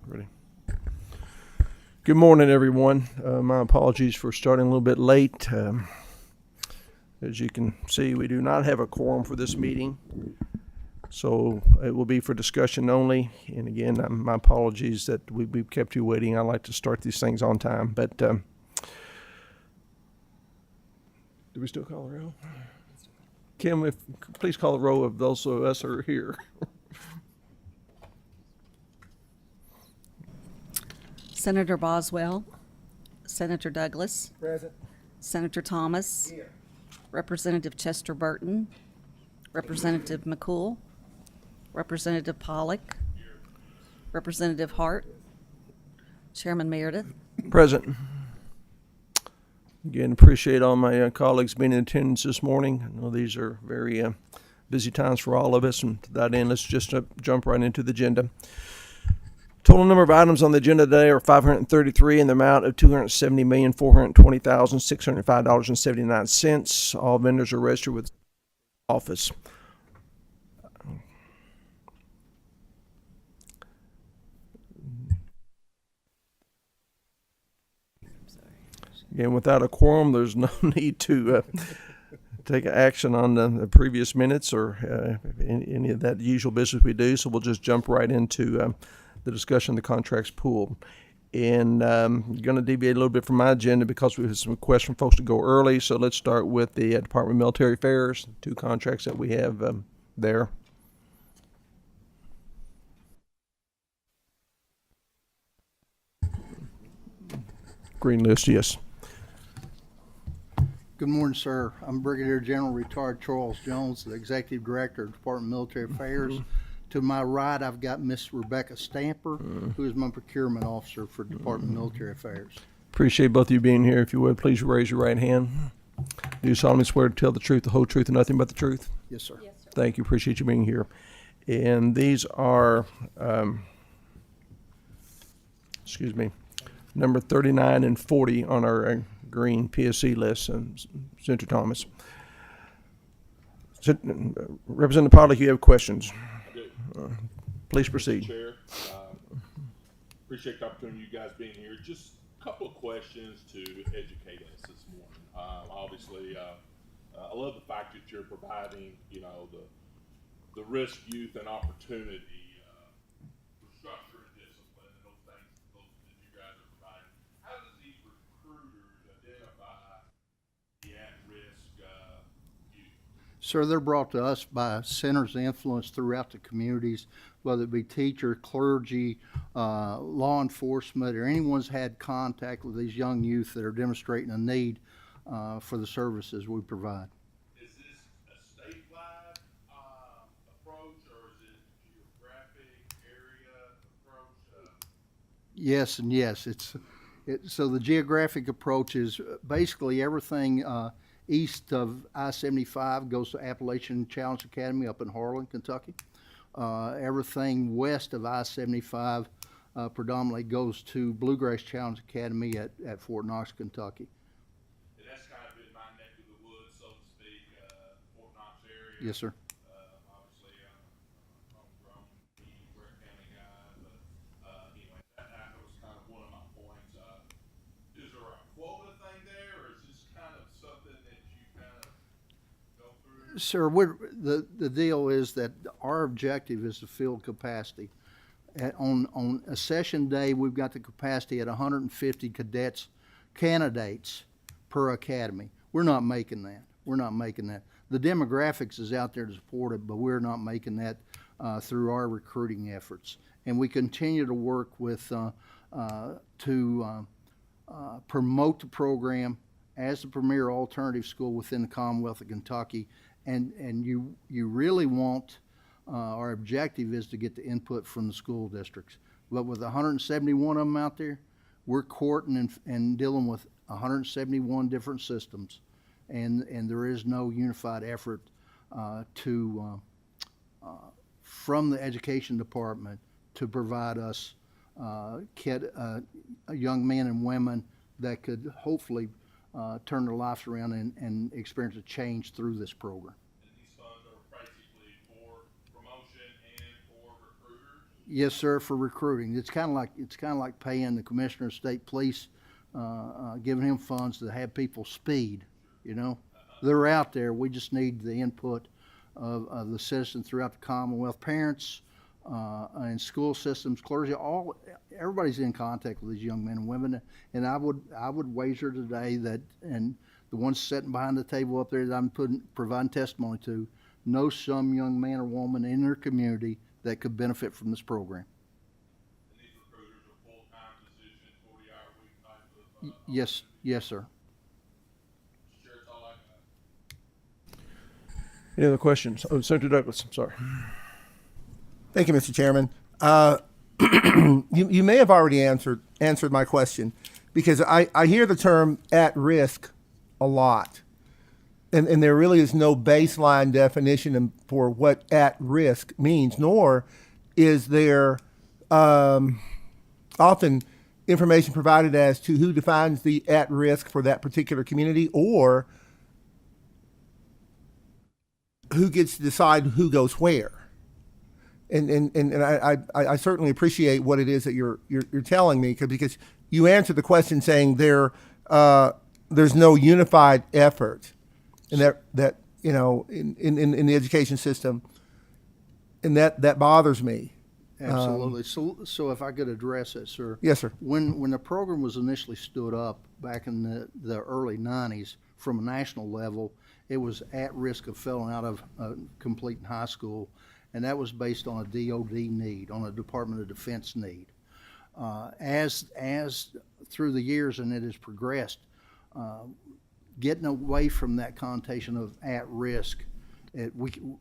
Ready. Good morning, everyone. My apologies for starting a little bit late. As you can see, we do not have a quorum for this meeting, so it will be for discussion only. And again, my apologies that we've kept you waiting. I like to start these things on time, but do we still call the roll? Kim, please call the roll of those of us who are here. Senator Boswell. Senator Douglas. Present. Senator Thomas. Here. Representative Chester Burton. Representative McCool. Representative Pollock. Here. Representative Hart. Chairman Meredith. Present. Again, appreciate all my colleagues being in attendance this morning. I know these are very busy times for all of us, and to that end, let's just jump right into the agenda. Total number of items on the agenda today are 533 in the amount of $270,420,605.79. All vendors are registered with office. Again, without a quorum, there's no need to take action on the previous minutes or any of that usual business we do. So we'll just jump right into the discussion of the contracts pool. And I'm going to deviate a little bit from my agenda because we have some requests from folks to go early. So let's start with the Department of Military Affairs, two contracts that we have there. Green list, yes. Good morning, sir. I'm Brigadier General Retired Charles Jones, the Executive Director of the Department of Military Affairs. To my right, I've got Miss Rebecca Stamper, who is my Procurement Officer for the Department of Military Affairs. Appreciate both of you being here. If you would, please raise your right hand. Do you solemnly swear to tell the truth, the whole truth, and nothing but the truth? Yes, sir. Yes, sir. Thank you. Appreciate you being here. And these are, number 39 and 40 on our green PSC list, Senator Thomas. Representative Pollock, you have questions? Please proceed. Chair, appreciate the opportunity you guys being here. Just a couple of questions to educate us this morning. Obviously, I love the fact that you're providing, the risk, youth, and opportunity for structure and discipline and those things that you guys are providing. How does these recruiters identify the at-risk youth? Sir, they're brought to us by centers of influence throughout the communities, whether it be teacher, clergy, law enforcement, or anyone's had contact with these young youth that are demonstrating a need for the services we provide. Is this a statewide approach, or is it geographic area approach? Yes and yes. So the geographic approach is basically everything east of I-75 goes to Appalachian Challenge Academy up in Harlan, Kentucky. Everything west of I-75 predominantly goes to Bluegrass Challenge Academy at Fort Knox, Kentucky. And that's kind of in my neck of the woods, so to speak, Fort Knox area. Yes, sir. Obviously, I'm homegrown Ware County guy, but anyway, that was kind of one of my points. Is there a quota thing there, or is this kind of something that you kind of go through? Sir, the deal is that our objective is to fill capacity. On a session day, we've got the capacity at 150 candidates per academy. We're not making that. The demographics is out there to support it, but we're not making that through our recruiting efforts. And we continue to work with to promote the program as the premier alternative school within the Commonwealth of Kentucky. And you really want, our objective is to get the input from the school districts. But with 171 of them out there, we're courting and dealing with 171 different systems. And there is no unified effort from the education department to provide us young men and women that could hopefully turn their lives around and experience a change through this program. And these funds are basically for promotion and for recruiters? Yes, sir, for recruiting. It's kind of like paying the commissioner of state police, giving him funds to have people speed, you know? They're out there. We just need the input of the citizens throughout the Commonwealth, parents, and school systems, clergy, everybody's in contact with these young men and women. And I would wager today that, and the ones sitting behind the table up there that I'm providing testimony to, know some young man or woman in their community that could benefit from this program. And these recruiters are full-time positions, 40-hour-a-week type of. Yes, sir. Sure, it's all I got. Any other questions? Oh, Senator Douglas, I'm sorry. Thank you, Mr. Chairman. You may have already answered my question, because I hear the term at risk a lot, and there really is no baseline definition for what at risk means, nor is there often information provided as to who defines the at risk for that particular community, or who gets to decide who goes where. And I certainly appreciate what it is that you're telling me, because you answered the question saying there's no unified effort, and that you know in the education system, and that bothers me. Absolutely. So if I could address it, sir. Yes, sir. When the program was initially stood up back in the early 90s from a national level, it was at risk of failing out of completing high school, and that was based on a DOD need, on a Department of Defense need. As through the years and it has progressed, getting away from that connotation of at risk,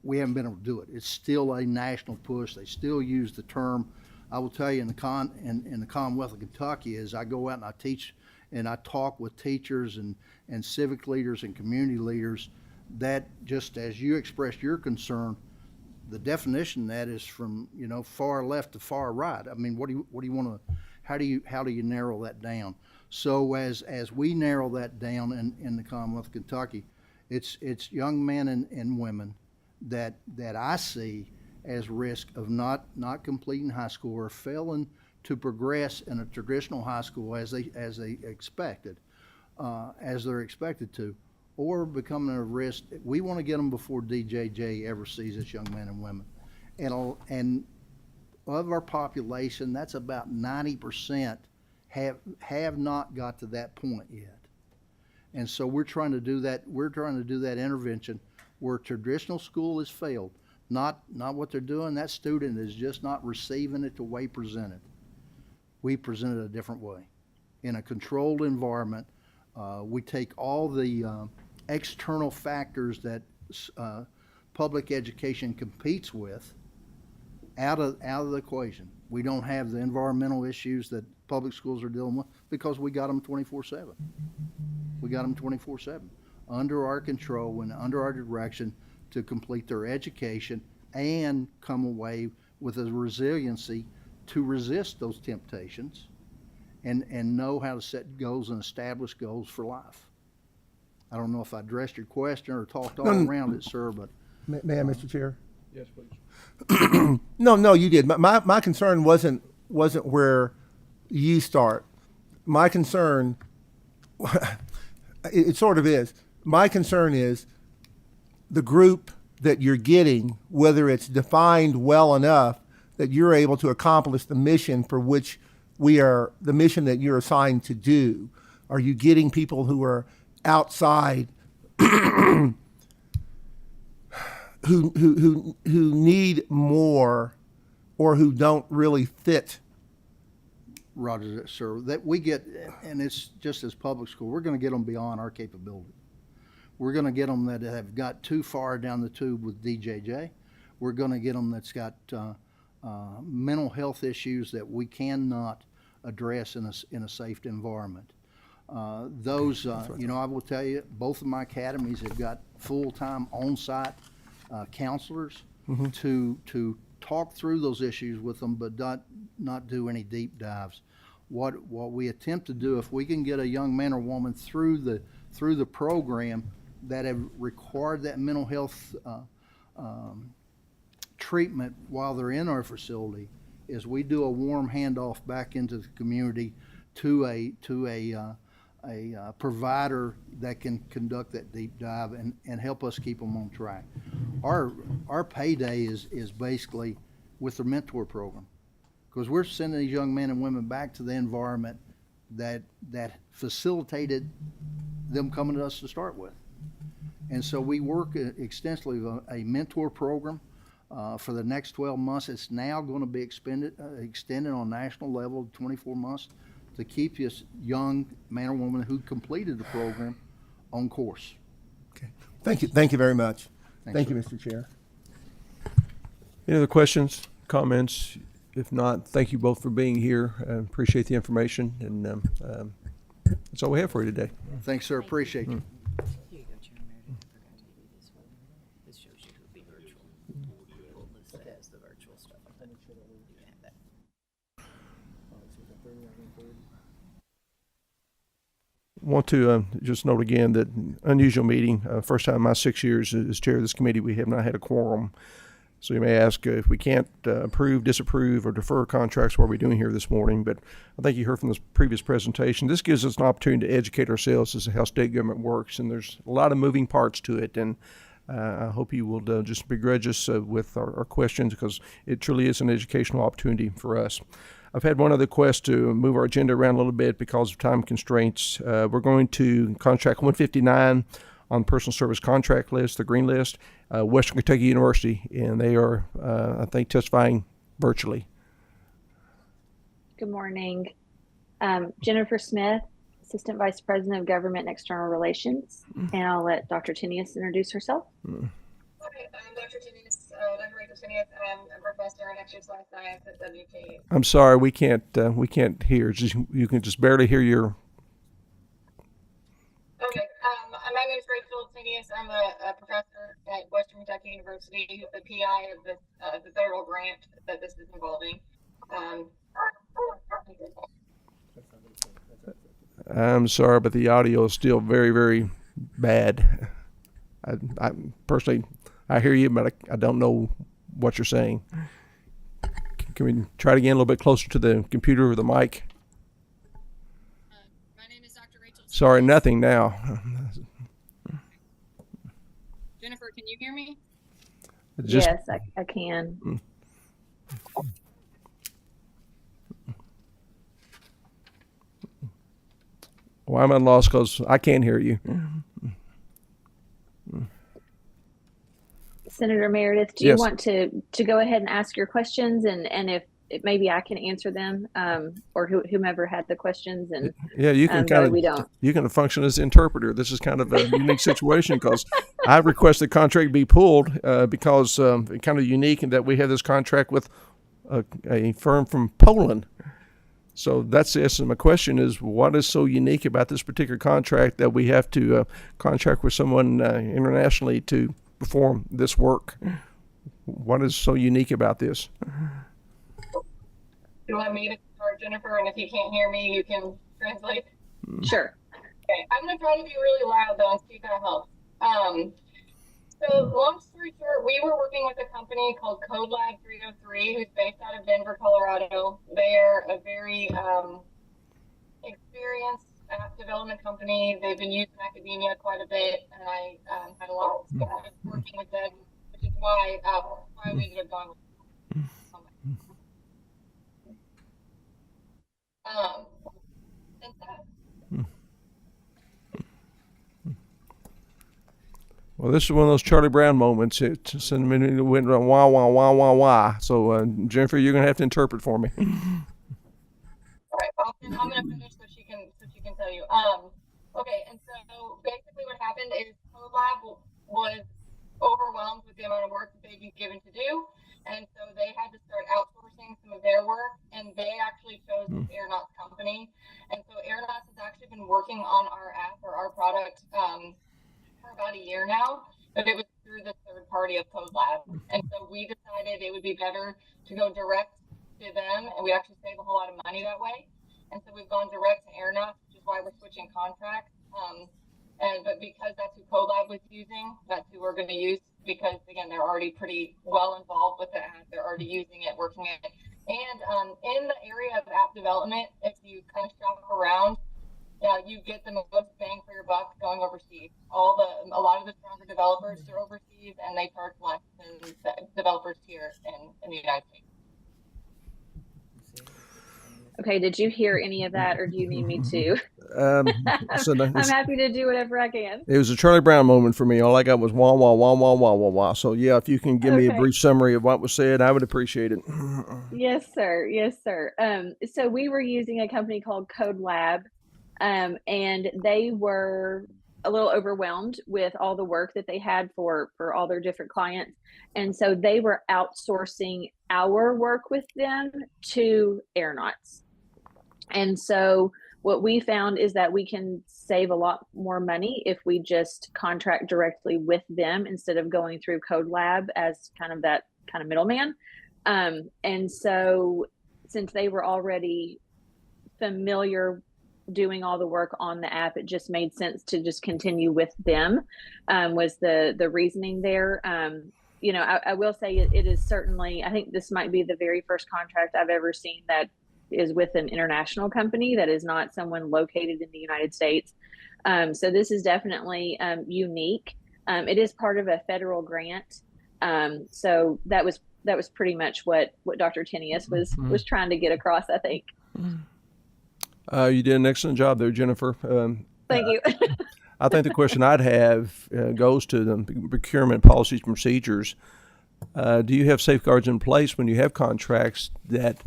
we haven't been able to do it. It's still a national push. They still use the term. I will tell you in the Commonwealth of Kentucky, as I go out and I teach and I talk with teachers and civic leaders and community leaders, that just as you expressed your concern, the definition of that is from far left to far right. I mean, what do you want to? How do you narrow that down? So as we narrow that down in the Commonwealth of Kentucky, it's young men and women that I see as risk of not completing high school or failing to progress in a traditional high school as they expected, as they're expected to, or becoming a risk. We want to get them before DJJ ever sees us young men and women, and of our population, that's about 90% have not got to that point yet. And so we're trying to do that. We're trying to do that intervention where traditional school has failed. Not what they're doing. That student is just not receiving it the way presented. We present it a different way. In a controlled environment, we take all the external factors that public education competes with out of the equation. We don't have the environmental issues that public schools are dealing with because we got them 24/7. We got them 24/7 under our control and under our direction to complete their education and come away with a resiliency to resist those temptations and know how to set goals and establish goals for life. I don't know if I addressed your question or talked all around it, sir, but. May I, Mr. Chair? Yes, please. No, you did. My concern wasn't where you start. My concern, it sort of is. My concern is the group that you're getting, whether it's defined well enough that you're able to accomplish the mission for which the mission that you're assigned to do. Are you getting people who are outside who need more or who don't really fit? Roger, sir. That we get, and it's just as public school, we're going to get them beyond our capability. We're going to get them that have got too far down the tube with DJJ. We're going to get them that's got mental health issues that we cannot address in a safe environment. I will tell you, both of my academies have got full-time on-site counselors to talk through those issues with them, but not do any deep dives. What we attempt to do, if we can get a young man or woman through the program that have required that mental health treatment while they're in our facility, is we do a warm handoff back into the community to a provider that can conduct that deep dive and help us keep them on track. Our payday is basically with the mentor program, because we're sending these young men and women back to the environment that facilitated them coming to us to start with. And so we work extensively with a mentor program for the next 12 months. It's now going to be extended on national level, 24 months, to keep this young man or woman who completed the program on course. Okay. Thank you very much. Thanks, Thank you, sir. Mr. Chair. Any other questions, comments? If not, thank you both for being here. Appreciate the information, and that's all we have for you today. Thanks, sir. Appreciate you. Here you go, Chairman Meredith. I forgot to give you this one. This shows you who'll be virtual. We'll list that as the virtual stuff. You can have that. Want to just note again that unusual meeting. First time in my 6 years as chair of this committee, we have not had a quorum. So you may ask if we can't approve, disapprove, or defer contracts, what are we doing here this morning? But I think you heard from this previous presentation, this gives us an opportunity to educate ourselves as to how state government works, and there's a lot of moving parts to it. And I hope you will just begrudge us with our questions, because it truly is an educational opportunity for us. I've had one other request to move our agenda around a little bit because of time constraints. We're going to contract 159 on the personal service contract list, the green list, Western Kentucky University, and they are, I think, testifying virtually. Good morning. Jennifer Smith, Assistant Vice President of Government and External Relations, and I'll let Dr. Tinius introduce herself. Hi, I'm Dr. Tinius, Dr. Rachel Tinius. I'm a professor in exercise science at WKU. I'm sorry, we can't hear. Just, you can just barely hear your. Okay, my name is Rachel Tinius. I'm a professor at Western Kentucky University, who's the PI of the federal grant that this is involving. I'm sorry, but the audio is still very, very bad. I personally, I hear you, but I don't know what you're saying. Can we try it again a little bit closer to the computer or the mic? My name is Dr. Rachel Tinius. Sorry, nothing now. Jennifer, can you hear me? Just, Yes, I can. well, I'm at a loss because I can't hear you. Senator Meredith, do Yes. you want to go ahead and ask your questions, and if maybe I can answer them, or whomever had the questions, and Yeah, you can that kind way of we don't. you can function as interpreter. This is kind of a unique situation because I request the contract be pulled because it's kind of unique in that we have this contract with a firm from Poland. So that's the essence of my question: is what is so unique about this particular contract that we have to contract with someone internationally to perform this work? What is so unique about this? You want me to start, Jennifer? And if you can't hear me, you can translate. Sure. Okay, I'm gonna try to be really loud though and see if that helps. So long story short, we were working with a company called CodeLab 303, who's based out of Denver, Colorado. They are a very experienced app development company. They've been used in academia quite a bit, and I had a lot of experience working with them, which is why we ended up going with them. And that, Well, this is one of those Charlie Brown moments. It went wah, wah, wah, wah, wah. So, Jennifer, you're going to have to interpret for me. all right, I'm gonna finish so she can tell you. Okay, and so basically what happened is CodeLab was overwhelmed with the amount of work that they'd been given to do, and so they had to start outsourcing some of their work, and they actually chose this Aeronauts company. And so Aeronauts has actually been working on our app or our product for about a year now, but it was through the third party of CodeLab. And so we decided it would be better to go direct to them, and we actually save a whole lot of money that way. And so we've gone direct to Aeronauts, which is why we're switching contracts. But because that's who CodeLab was using, that's who we're going to use, because again, they're already pretty well involved with the app. They're already using it, working it And in the area of app development, if you kind of shop around, you get the most bang for your buck going overseas. A lot of the stronger developers are overseas, and they charge less than the developers here in the United States. Okay, did you hear any of that, or do you need me to? So I'm happy to do whatever I can. it was a Charlie Brown moment for me. All I got was wah, wah, wah, wah, wah, wah, wah. So, yeah, if you can give me a Okay. brief summary of what was said, I would appreciate it. Yes, sir. Yes, sir. So we were using a company called Code Lab, and they were a little overwhelmed with all the work that they had for all their different clients, and so they were outsourcing our work with them to Aeronauts. And so what we found is that we can save a lot more money if we just contract directly with them instead of going through Code Lab as kind of that kind of middleman. And so since they were already familiar doing all the work on the app, it just made sense to just continue with them, was the reasoning there. I will say it is certainly, I think this might be the very first contract I've ever seen that is with an international company that is not someone located in the United States. So this is definitely unique. It is part of a federal grant. So that was pretty much what Dr. Tinius was trying to get across, I think. You did an excellent job there, Jennifer. Thank you. I think the question I'd have goes to the procurement policies and procedures. Do you have safeguards in place when you have contracts that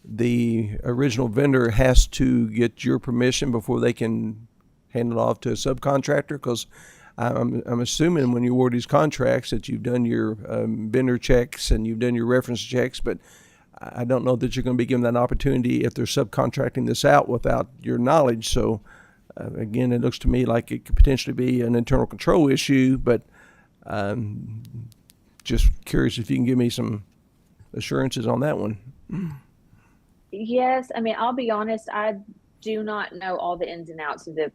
the original vendor has to get your permission before they can hand it off to a subcontractor? Because I'm assuming when you award these contracts that you've done your vendor checks and you've done your reference checks, but I don't know that you're going to be given that opportunity if they're subcontracting this out without your knowledge. So again, it looks to me like it could potentially be an internal control issue, but just curious if you can give me some assurances on that one. Yes, I mean, I'll be honest, I do not know all the ins and outs of the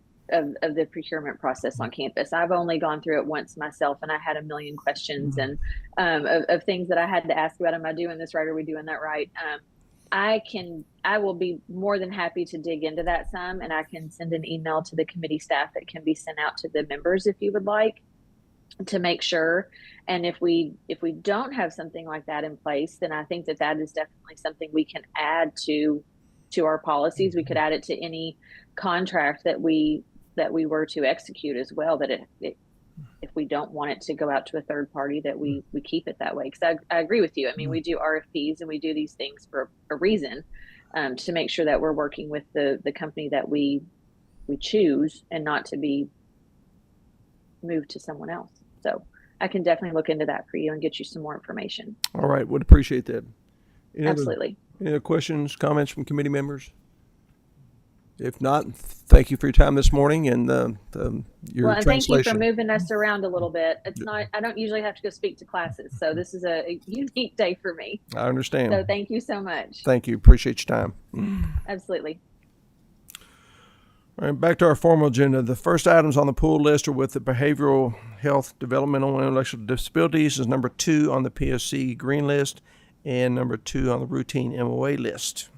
procurement process on campus. I've only gone through it once myself, and I had a million questions and of things that I had to ask about. Am I doing this right? Are we doing that right? I will be more than happy to dig into that some, and I can send an email to the committee staff that can be sent out to the members if you would like, to make sure. And if we don't have something like that in place, then I think that is definitely something we can add to our policies. We could add it to any contract that we were to execute as well, that if we don't want it to go out to a third party, that we keep it that way. Because I agree with you. I mean, we do RFPs and we do these things for a reason, to make sure that we're working with the company that we choose and not to be moved to someone else. So I can definitely look into that for you and get you some more information. All right, would appreciate that. Absolutely. Any other questions, comments from committee members? If not, thank you for your time this morning and your Well, and thank translation. you for moving us around a little bit. It's not, I don't usually have to go speak to classes, so this is a unique day for me. I understand. So thank you so much. Thank you. Appreciate your time. Absolutely. All right, back to our formal agenda. The first items on the pool list are with the Behavioral Health Developmental and Intellectual Disabilities is number 2 on the PSC green list and number 2 on the routine MOA list.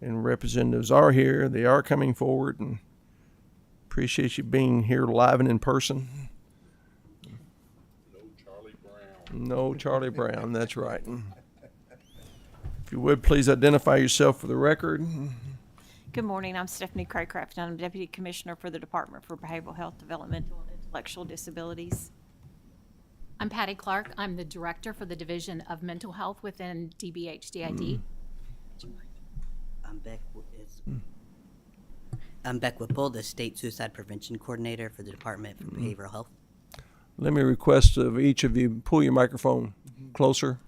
And representatives are here. They are coming forward, and appreciate you being here live and in person. No Charlie Brown. No Charlie Brown, that's right. If you would, please identify yourself for the record. Good morning. I'm Stephanie Craycraft, and I'm Deputy Commissioner for the Department for Behavioral Health, Developmental, and Intellectual Disabilities. I'm Patty Clark. I'm the Director for the Division of Mental Health within DBH-DID. I'm Beck Whipple, the State Suicide Prevention Coordinator for the Department for Behavioral Health. Let me request of each of you, pull your microphone closer.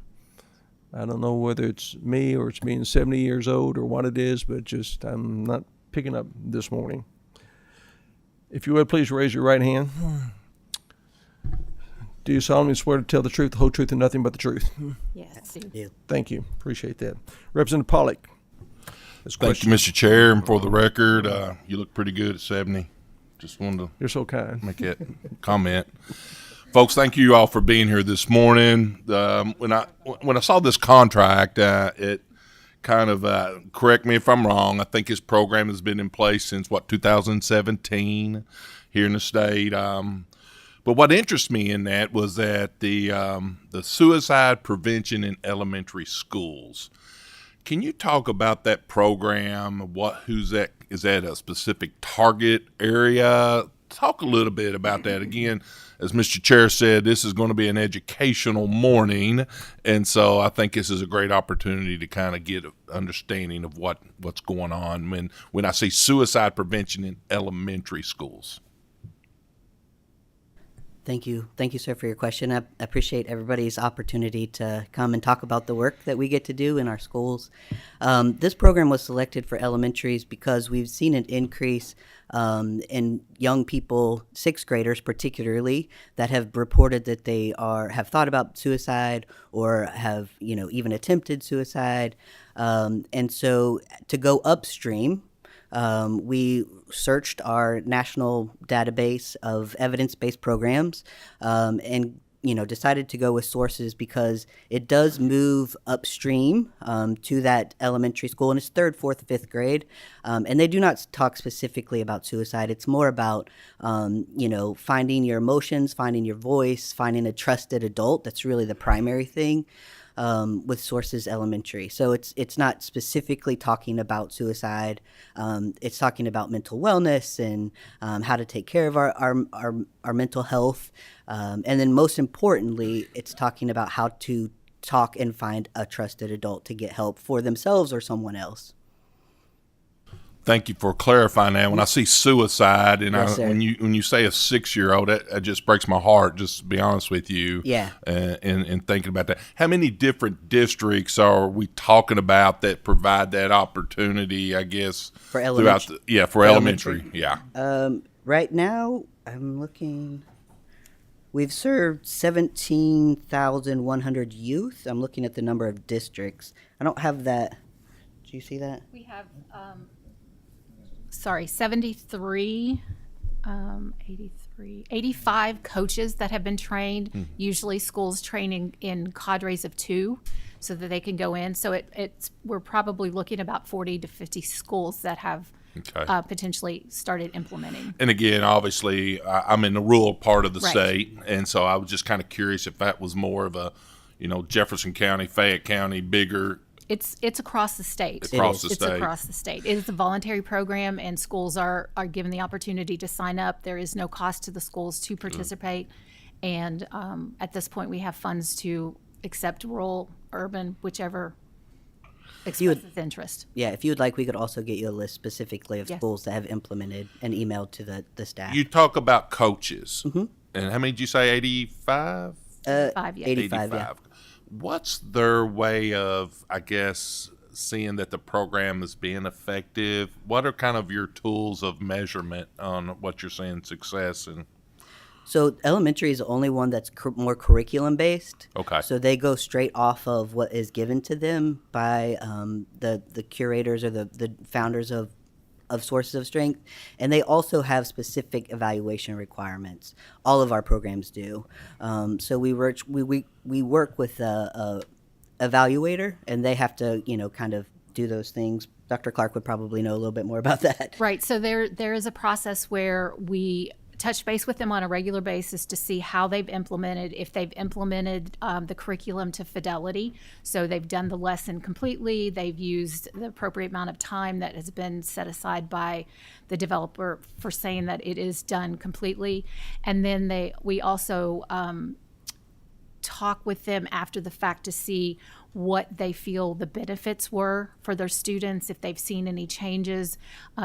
I don't know whether it's me or it's being 70 years old or what it is, but just I'm not picking up this morning. If you would, please raise your right hand. Do you solemnly swear to tell the truth, the whole truth, and nothing but the truth? Yes. You. Thank you. Appreciate that. Representative Pollock. Thank you, Mr. Chair. And for the record, you look pretty good at 70. Just wanted to You're so kind. make that comment. Folks, thank you all for being here this morning. When I saw this contract, it kind of correct me if I'm wrong. I think his program has been in place since 2017 here in the state. But what interests me in that was that the suicide prevention in elementary schools. Can you talk about that program? Who's that? Is that a specific target area? Talk a little bit about that. Again, as Mr. Chair said, this is going to be an educational morning, and so I think this is a great opportunity to kind of get an understanding of what's going on when I say suicide prevention in elementary schools. Thank you, sir, for your question. I appreciate everybody's opportunity to come and talk about the work that we get to do in our schools. This program was selected for elementaries because we've seen an increase in young people, sixth graders particularly, that have reported that they have thought about suicide or have even attempted suicide. And so to go upstream, we searched our national database of evidence-based programs and decided to go with Sources because it does move upstream to that elementary school, and it's 3rd, 4th, 5th grade. And they do not talk specifically about suicide. It's more about, finding your emotions, finding your voice, finding a trusted adult. That's really the primary thing. With Sources Elementary. So it's not specifically talking about suicide. It's talking about mental wellness and how to take care of our mental health. And then most importantly, it's talking about how to talk and find a trusted adult to get help for themselves or someone else. Thank you for clarifying that. When I see suicide, and Yes, sir. when you say a 6-year-old, that just breaks my heart. Just to be honest with you, Yeah. And thinking about that, how many different districts are we talking about that provide that opportunity? I guess For elementary. for elementary, yeah. Right now, I'm looking. We've served 17,100 youth. I'm looking at the number of districts. I don't have that. Do you see that? We have, 73, 85 coaches that have been trained. Usually schools training in cadres of 2 so that they can go in. So we're probably looking about 40 to 50 schools that have potentially started implementing. And again, obviously, I'm in the rural part of the Right. state, and so I was just kind of curious if that was more of a, Jefferson County, Fayette County, bigger. It's across the state. Across the It's state. across the state. It is a voluntary program, and schools are given the opportunity to sign up. There is no cost to the schools to participate. And at this point, we have funds to accept rural, urban, whichever expresses interest. Yeah, if you would like, we could also get you a list specifically of Yes. schools that have implemented and emailed to the staff. You talk about coaches, and how many did you say? 85. 5, yeah. 85, yeah. What's their way of, I guess, seeing that the program is being effective? What are kind of your tools of measurement on what you're seeing success in? So elementary is the only one that's more curriculum based. Okay. So they go straight off of what is given to them by the curators or the founders of Sources of Strength, and they also have specific evaluation requirements. All of our programs do. So we work with a evaluator, and they have to kind of do those things. Dr. Clark would probably know a little bit more about that. Right. So there is a process where we touch base with them on a regular basis to see how they've implemented, if they've implemented the curriculum to fidelity. So they've done the lesson completely. They've used the appropriate amount of time that has been set aside by the developer for saying that it is done completely. And then we also talk with them after the fact to see what they feel the benefits were for their students, if they've seen any changes.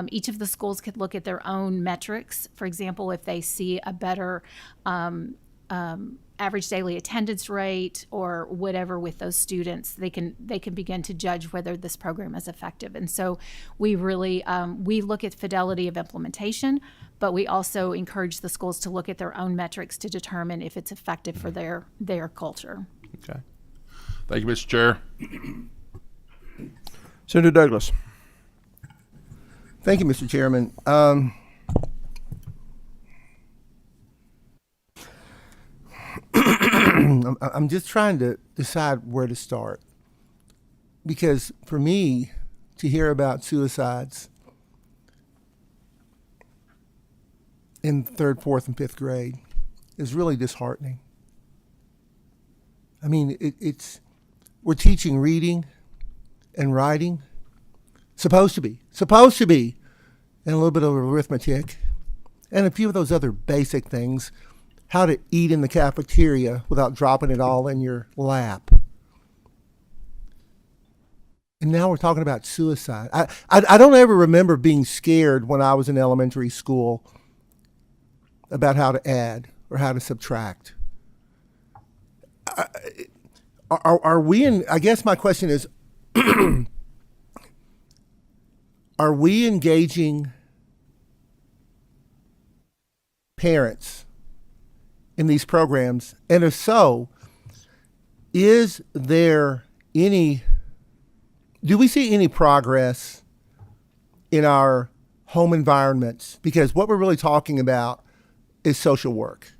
Each of the schools could look at their own metrics. For example, if they see a better average daily attendance rate or whatever with those students, they can begin to judge whether this program is effective. And so we really we look at fidelity of implementation, but we also encourage the schools to look at their own metrics to determine if it's effective for their culture. Okay. Thank you, Mr. Chair. Senator Douglas. Thank you, Mr. Chairman. I'm just trying to decide where to start. Because for me, to hear about suicides in third, fourth, and fifth grade is really disheartening. I mean, we're teaching reading and writing, supposed to be, and a little bit of arithmetic, and a few of those other basic things, how to eat in the cafeteria without dropping it all in your lap. And now we're talking about suicide. I don't ever remember being scared when I was in elementary school about how to add or how to subtract. Are we in, I guess my question is, are we engaging parents in these programs? And if so, is there any, do we see any progress in our home environments? Because what we're really talking about is social work.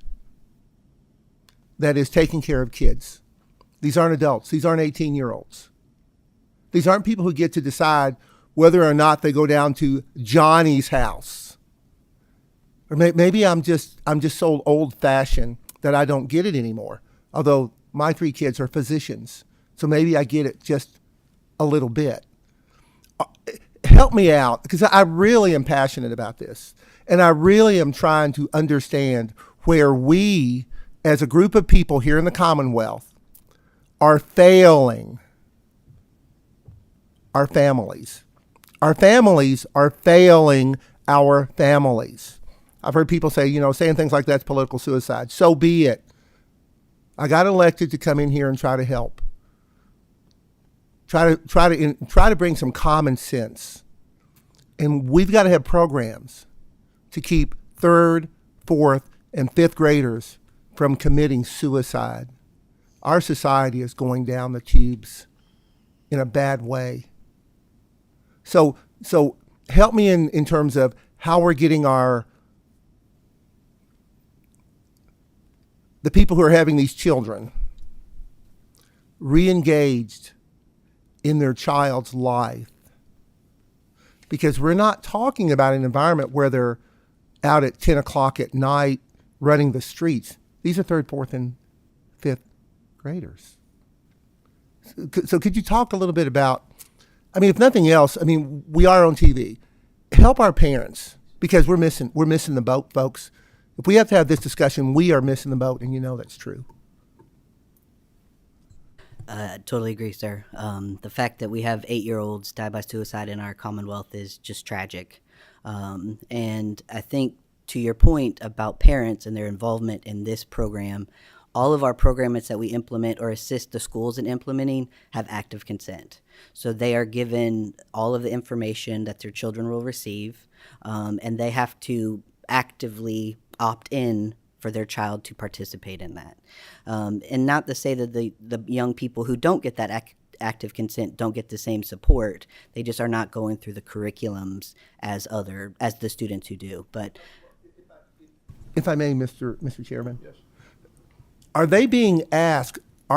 That is taking care of kids. These aren't adults. These aren't 18-year-olds. These aren't people who get to decide whether or not they go down to Johnny's house. Or maybe I'm just so old-fashioned that I don't get it anymore. Although my 3 kids are physicians, so maybe I get it just a little bit. Help me out, because I really am passionate about this. And I really am trying to understand where we, as a group of people here in the Commonwealth, are failing our families. Our families are failing our families. I've heard people say, saying things like that's political suicide. So be it. I got elected to come in here and try to help. Try to bring some common sense. And we've got to have programs to keep 3rd, 4th, and 5th graders from committing suicide. Our society is going down the tubes in a bad way. So help me in terms of how we're getting the people who are having these children re-engaged in their child's life. Because we're not talking about an environment where they're out at 10 o'clock at night running the streets. These are 3rd, 4th, and 5th graders. So could you talk a little bit about, if nothing else, we are on TV. Help our parents, because we're missing the boat, folks. If we have to have this discussion, we are missing the boat, and that's true. Totally agree, sir. The fact that we have 8-year-olds die by suicide in our Commonwealth is just tragic. And I think to your point about parents and their involvement in this program, all of our programs that we implement or assist the schools in implementing have active consent. So they are given all of the information that their children will receive, and they have to actively opt in for their child to participate in that. And not to say that the young people who don't get that active consent don't get the same support. They just are not going through the curriculums as the students who do. But if I may, Mr. Chairman. Yes. Are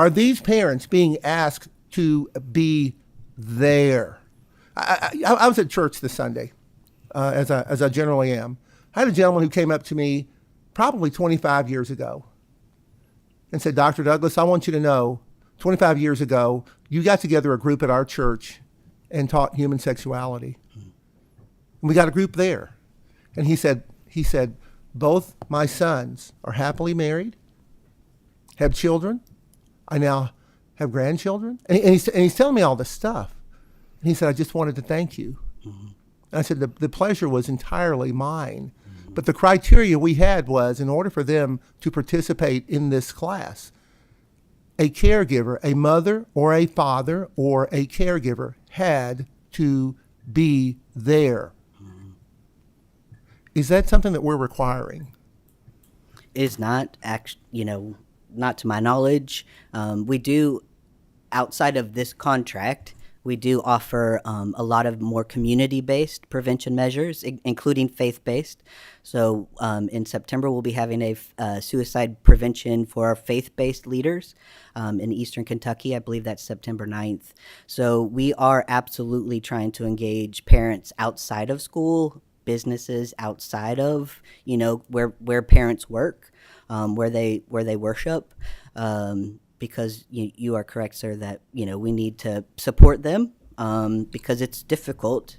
these parents being asked to be there? I was at church this Sunday, as I generally am. I had a gentleman who came up to me probably 25 years ago and said, Dr. Douglas, I want you to know, 25 years ago, you got together a group at our church and taught human sexuality. And we got a group there. And he said, both my sons are happily married, have children. I now have grandchildren. And he's telling me all this stuff. And he said, I just wanted to thank you. Mm-hmm. And I said, the pleasure was entirely mine. Mm-hmm. But the criteria we had was, in order for them to participate in this class, a caregiver, a mother or a father or a caregiver had to be there. Mm-hmm. Is that something that we're requiring? It is not, not to my knowledge. We do, outside of this contract, We do offer a lot of more community-based prevention measures, including faith-based. So in September, we'll be having a suicide prevention for our faith-based leaders in Eastern Kentucky. I believe that's September 9th. So we are absolutely trying to engage parents outside of school, businesses outside of, where parents work, where they worship. Because you are correct, sir, that we need to support them because it's difficult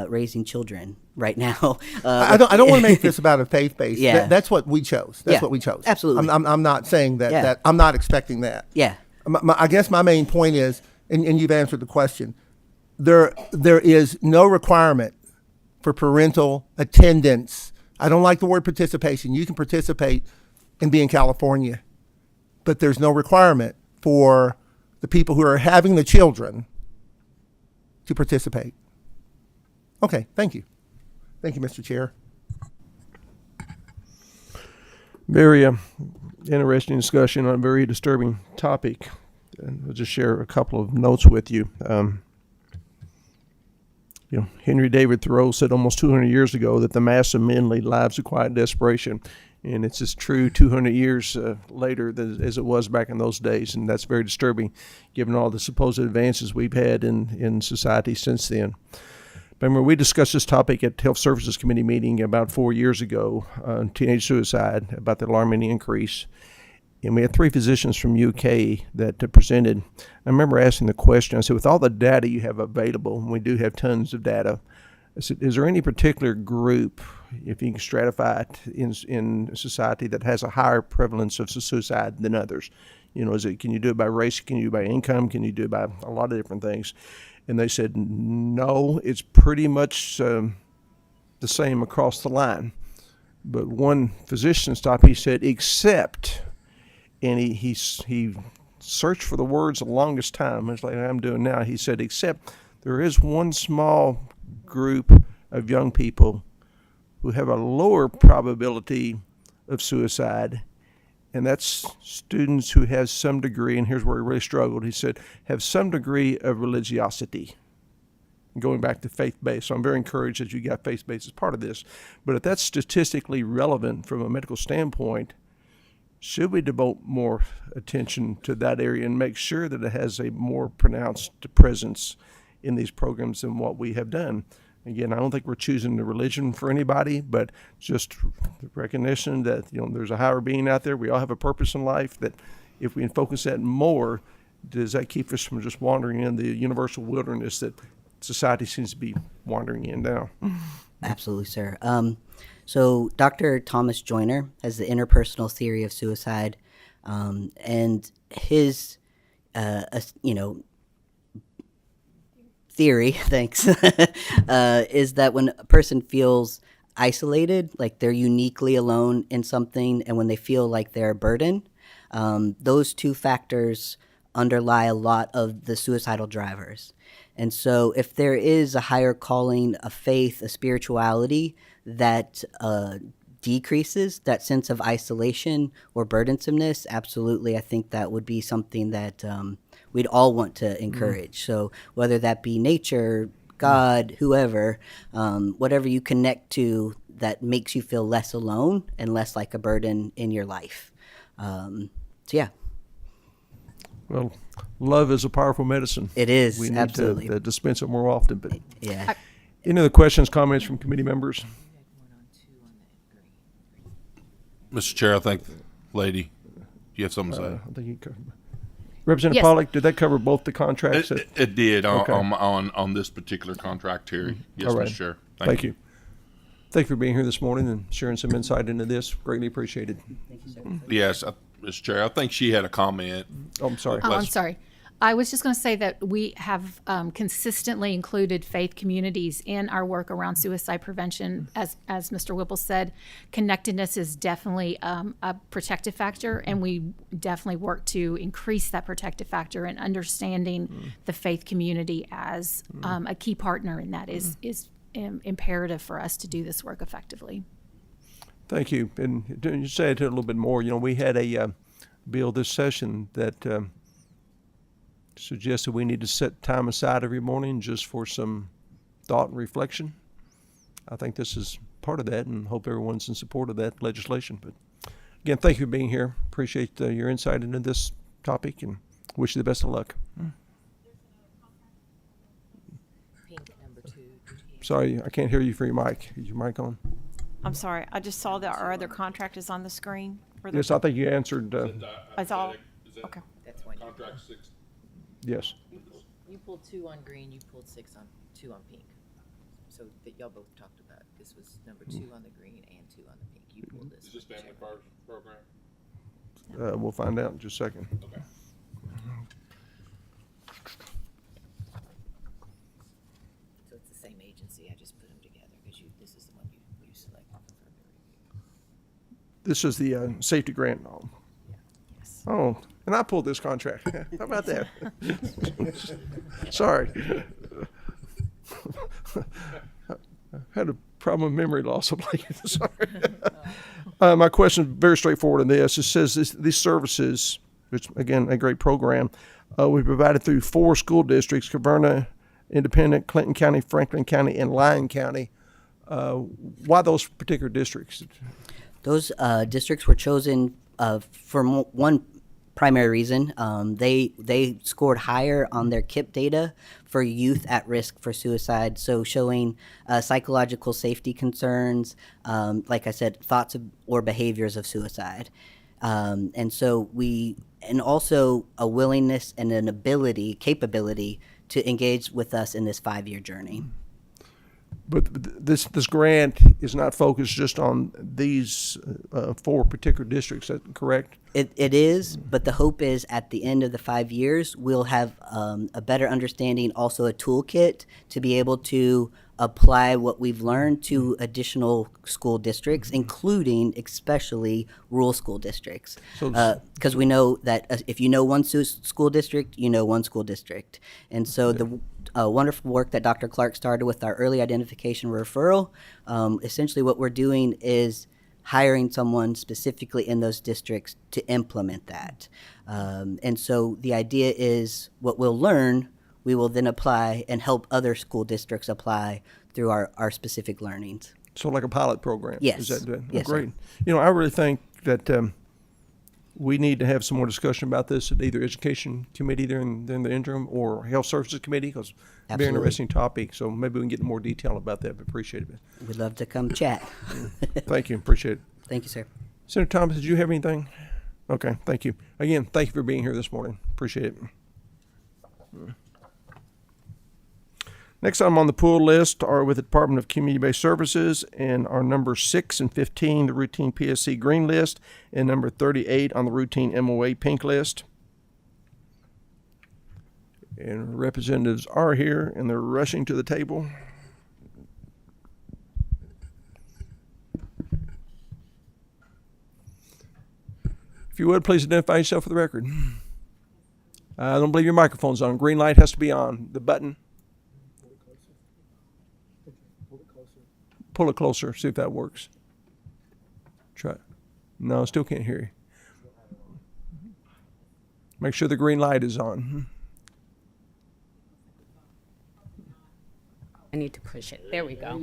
raising children right now. I don't want to make this about a faith base. Yeah. That's what we chose. That's Yeah, what we chose. absolutely. I'm not saying that, Yeah. that I'm not expecting that. Yeah. I guess my main point is, and you've answered the question, there is no requirement for parental attendance. I don't like the word participation. You can participate and be in California, but there's no requirement for the people who are having the children to participate. Okay, thank you. Thank you, Mr. Chair. Very interesting discussion on a very disturbing topic. And I'll just share a couple of notes with you. Henry David Thoreau said almost 200 years ago that the mass of men lead lives of quiet desperation. And it's as true 200 years later as it was back in those days. And that's very disturbing, given all the supposed advances we've had in society since then. Remember, we discussed this topic at Health Services Committee meeting about 4 years ago, teenage suicide, about the alarming increase. And we had 3 physicians from UK that presented. I remember asking the question, I said, with all the data you have available, and we do have tons of data, I said, is there any particular group, if you can stratify it in society, that has a higher prevalence of suicide than others? Can you do it by race? Can you do it by income? Can you do it by a lot of different things? And they said, no, it's pretty much the same across the line. But one physician stopped, he said, except, and he searched for the words the longest time, it's like I'm doing now. He said, except there is one small group of young people who have a lower probability of suicide, and that's students who have some degree, and here's where he really struggled, he said, have some degree of religiosity. Going back to faith-based, so I'm very encouraged that you got faith-based as part of this. But if that's statistically relevant from a medical standpoint, should we devote more attention to that area and make sure that it has a more pronounced presence in these programs than what we have done? Again, I don't think we're choosing the religion for anybody, but just the recognition that there's a higher being out there. We all have a purpose in life. That if we can focus that more, does that keep us from just wandering in the universal wilderness that society seems to be wandering in now? Absolutely, sir. So Dr. Thomas Joyner has the interpersonal theory of suicide, and his, theory, thanks, is that when a person feels isolated, like they're uniquely alone in something, and when they feel like they're a burden, those 2 factors underlie a lot of the suicidal drivers. And so if there is a higher calling, a faith, a spirituality that decreases that sense of isolation or burdensomeness, absolutely, I think that would be something that we'd all want to encourage. So whether that be nature, God, whoever, whatever you connect to that makes you feel less alone and less like a burden in your life. So yeah. Well, love is a powerful medicine. It is, We need absolutely. to dispense it more often. But Yeah. any other questions, comments from committee members? Mr. Chair, I think, lady, you have something to say? I think you covered. Representative Yes. Pollock, did that cover both the contracts? It did Okay. on this particular contract here. Yes, All right. Mr. Chair. Thank you. Thank you for being here this morning and sharing some insight into this. Greatly appreciated. Yes, Mr. Chair, I think she had a comment. Oh, I'm sorry. Oh, I'm sorry. I was just going to say that we have consistently included faith communities in our work around suicide prevention. As Mr. Whipple said, connectedness is definitely a protective factor, and we definitely work to increase that protective factor and understanding the faith community as a key partner in that is imperative for us to do this work effectively. Thank you. And you say it a little bit more. We had a bill this session that suggested we need to set time aside every morning just for some thought and reflection. I think this is part of that, and hope everyone's in support of that legislation. But again, thank you for being here. Appreciate your insight into this topic, and wish you the best of luck. Pink number 2. Sorry, I can't hear you for your mic. Is your mic on? I'm sorry, I just saw that our other contract is on the screen. For the Yes, I think you answered. That's all? Is that Okay. That's one. contract 6? Yes. You pulled 2 on green, you pulled 2 on pink. So that y'all both talked about. This was number 2 on the green and 2 on the pink. You pulled this. Is this family first program? We'll find out in just a second. Okay. So it's the same agency. I just put them together because this is the one you selected for further review. This is the safety grant. Oh, and I pulled this contract. How about that? Sorry. I had a problem with memory loss of late. Sorry. My question is very straightforward in this. It says these services, which again, a great program, we provided through 4 school districts: Caverna, Independent, Clinton County, Franklin County, and Lyon County. Why those particular districts? Those districts were chosen for one primary reason. They scored higher on their KIP data for youth at risk for suicide, so showing psychological safety concerns, like I said, thoughts or behaviors of suicide. And also a willingness and an capability to engage with us in this 5-year journey. But this grant is not focused just on these 4 particular districts. Is that correct? It is, but the hope is at the end of the 5 years, we'll have a better understanding, also a toolkit to be able to apply what we've learned to additional school districts, including especially rural school districts. Because we know that if you know one school district, you know one school district. And so the wonderful work that Dr. Clark started with our early identification referral, essentially what we're doing is hiring someone specifically in those districts to implement that. And so the idea is what we'll learn, we will then apply and help other school districts apply through our specific learnings. So like a pilot program? Yes. Is that, Yes, great. sir. I really think that we need to have some more discussion about this at either Education Committee during the interim or Health Services Committee, because it's a very Absolutely. interesting topic. So maybe we can get more detail about that, but appreciate it. We'd love to come chat. Thank you. Appreciate it. Thank you, sir. Senator Thomas, did you have anything? Okay, thank you. Again, thank you for being here this morning. Appreciate it. Next item on the pool list are with the Department of Community-Based Services, and are number 6 and 15, the routine PSC green list, and number 38 on the routine MOA pink list. And representatives are here, and they're rushing to the table. If you would, please identify yourself for the record. I don't believe your microphone's on. Green light has to be on. The button. Pull it closer. See if that works. Try it. No, still can't hear you. Make sure the green light is on. I need to push it. There we go.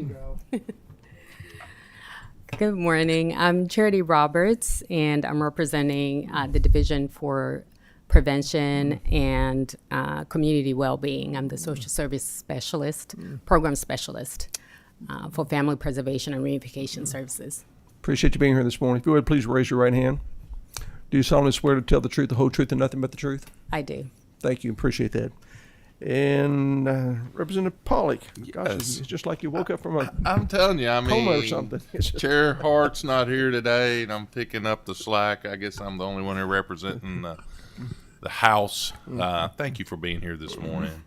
Good morning. I'm Charity Roberts, and I'm representing the Division for Prevention and Community Wellbeing. I'm the Social Service Specialist, Program Specialist for Family Preservation and Reunification Services. Appreciate you being here this morning. If you would, please raise your right hand. Do you solemnly swear to tell the truth, the whole truth, and nothing but the truth? I do. Thank you. Appreciate that. And Representative Pollock, gosh, Yes. it's just like you woke up from a I'm telling you, I mean, coma or something. Chair Hart's not here today, and I'm picking up the slack. I guess I'm the only one here representing the House. Thank you for being here this morning.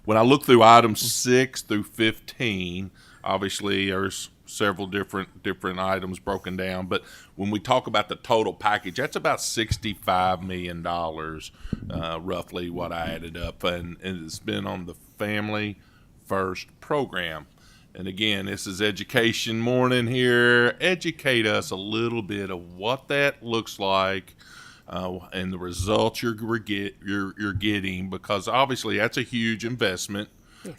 When I look through items 6 through 15, obviously there's several different items broken down, but when we talk about the total package, that's about $65 million, roughly what I added up, and it's been on the Family First program. And again, this is education morning here. Educate us a little bit of what that looks like, and the results you're getting, because obviously that's a huge investment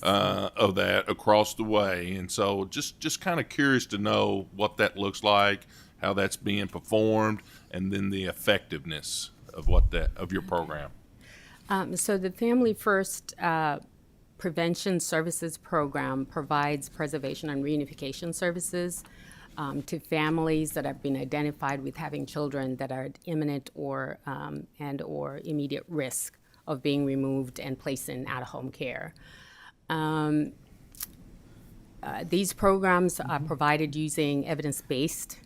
of that across the way. And so just kind of curious to know what that looks like, how that's being performed, and then the effectiveness of your program. So the Family First Prevention Services Program provides preservation and reunification services to families that have been identified with having children that are at imminent or immediate risk of being removed and placed in out-of-home care. These programs are provided using evidence-based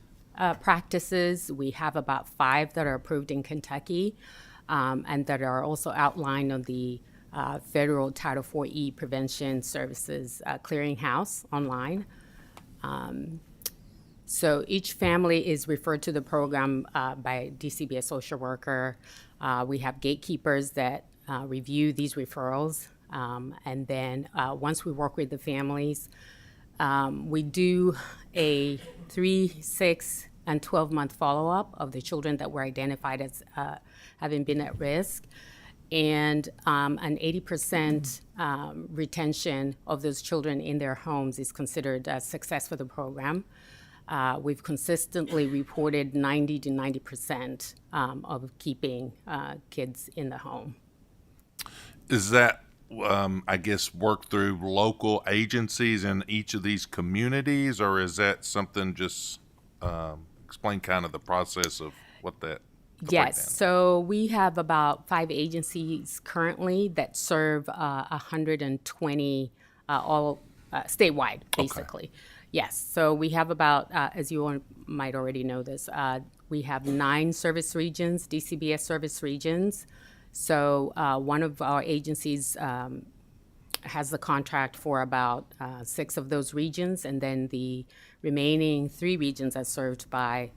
practices. We have about 5 that are approved in Kentucky, and that are also outlined on the federal Title IV Prevention Services Clearinghouse online. So each family is referred to the program by DCBS social worker. We have gatekeepers that review these referrals. And then once we work with the families, we do a 3, 6, and 12-month follow-up of the children that were identified as having been at risk. And an 80% retention of those children in their homes is considered a success for the program. We've consistently reported 90 to 90% of keeping kids in the home. Is that, I guess, work through local agencies in each of these communities, or is that something just explain kind of the process of what that? Yes, so we have about 5 agencies currently that serve 120 all statewide, basically. Okay. Yes, so we have about, as you all might already know this, we have 9 service regions, DCBS service regions. So one of our agencies has the contract for about 6 of those regions, and then the remaining 3 regions are served by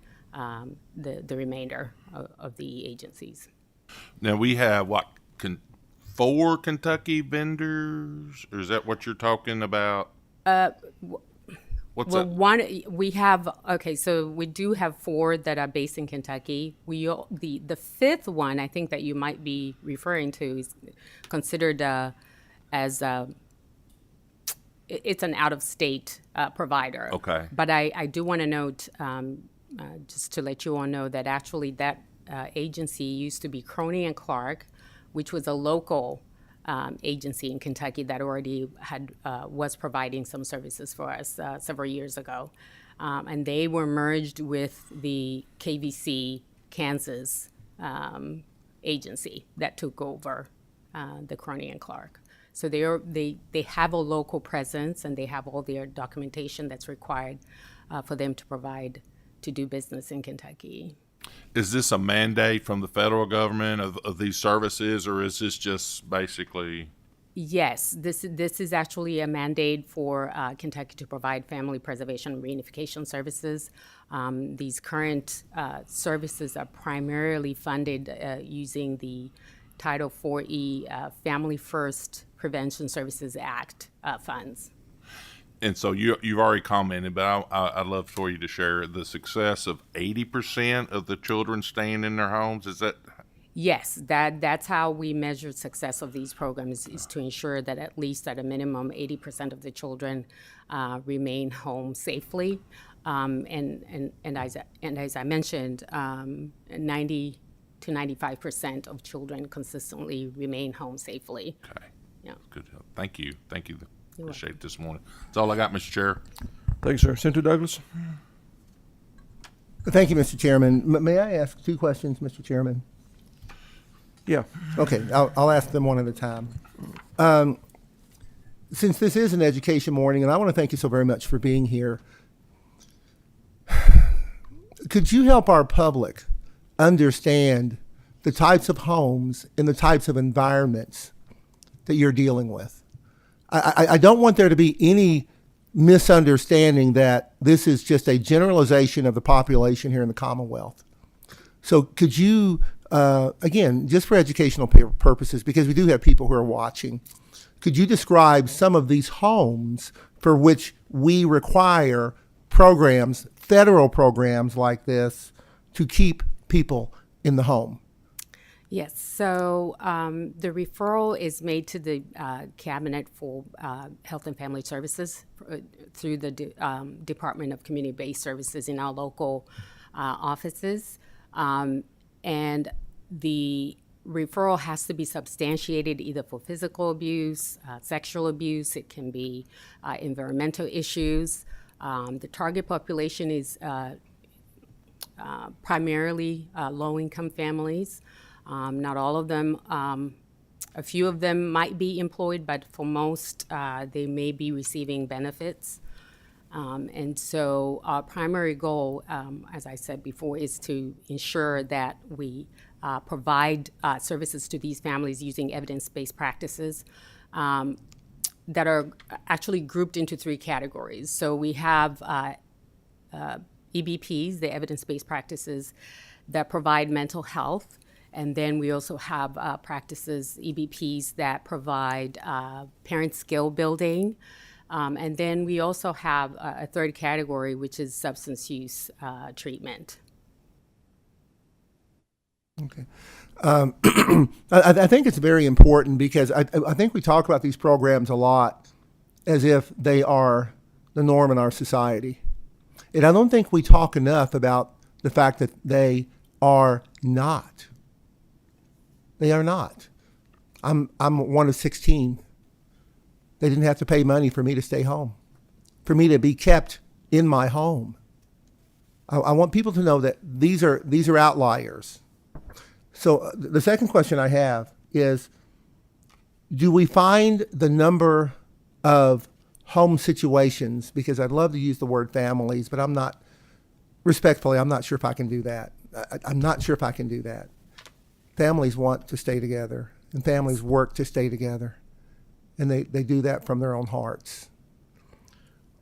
the remainder of the agencies. Now we have 4 Kentucky vendors, or is that what you're talking about? What's well, that? One we have. Okay, so we do have 4 that are based in Kentucky. The 5th one, I think that you might be referring to, is considered as it's an out-of-state provider. Okay. But I do want to note, just to let you all know, that actually that agency used to be Crony and Clark, which was a local agency in Kentucky that already was providing some services for us several years ago. And they were merged with the KVC Kansas agency that took over the Crony and Clark. So they have a local presence, and they have all their documentation that's required for them to do business in Kentucky. Is this a mandate from the federal government of these services, or is this just basically? Yes, this is actually a mandate for Kentucky to provide family preservation and reunification services. These current services are primarily funded using the Title IV Family First Prevention Services Act funds. And so you've already commented, but I'd love for you to share the success of 80% of the children staying in their homes. Is that? Yes, that's how we measure success of these programs, is to ensure that at least at a minimum 80% of the children remain home safely. And as I mentioned, 90 to 95% of children consistently remain home safely. Okay. Yeah. Good. Thank you. Appreciate it this morning. That's all I got, Mr. Chair. Thanks, sir. Senator Douglas? Thank you, Mr. Chairman. May I ask 2 questions, Mr. Chairman? Yeah. Okay, I'll ask them one at a time. Since this is an education morning, and I want to thank you so very much for being here, could you help our public understand the types of homes and the types of environments that you're dealing with? I don't want there to be any misunderstanding that this is just a generalization of the population here in the Commonwealth. So could you, again, just for educational purposes, because we do have people who are watching, could you describe some of these homes for which we require programs, federal programs like this, to keep people in the home? Yes, so the referral is made to the Cabinet for Health and Family Services through the Department of Community-Based Services in our local offices. And the referral has to be substantiated either for physical abuse, sexual abuse, it can be environmental issues. The target population is primarily low-income families. Not all of them, a few of them might be employed, but for most, they may be receiving benefits. And so our primary goal, as I said before, is to ensure that we provide services to these families using evidence-based practices that are actually grouped into 3 categories. So we have EBPs, the evidence-based practices that provide mental health. And then we also have practices, EBPs, that provide parent skill building. And then we also have a third category, which is substance use treatment. Okay. I think it's very important because I think we talk about these programs a lot as if they are the norm in our society. And I don't think we talk enough about the fact that they are not. They are not. I'm one of 16. They didn't have to pay money for me to stay home, for me to be kept in my home. I want people to know that these are outliers. So the second question I have is, do we find the number of home situations, because I'd love to use the word families, but I'm not sure if I can do that. I'm not sure if I can do that. Families want to stay together, and families work to stay together, and they do that from their own hearts.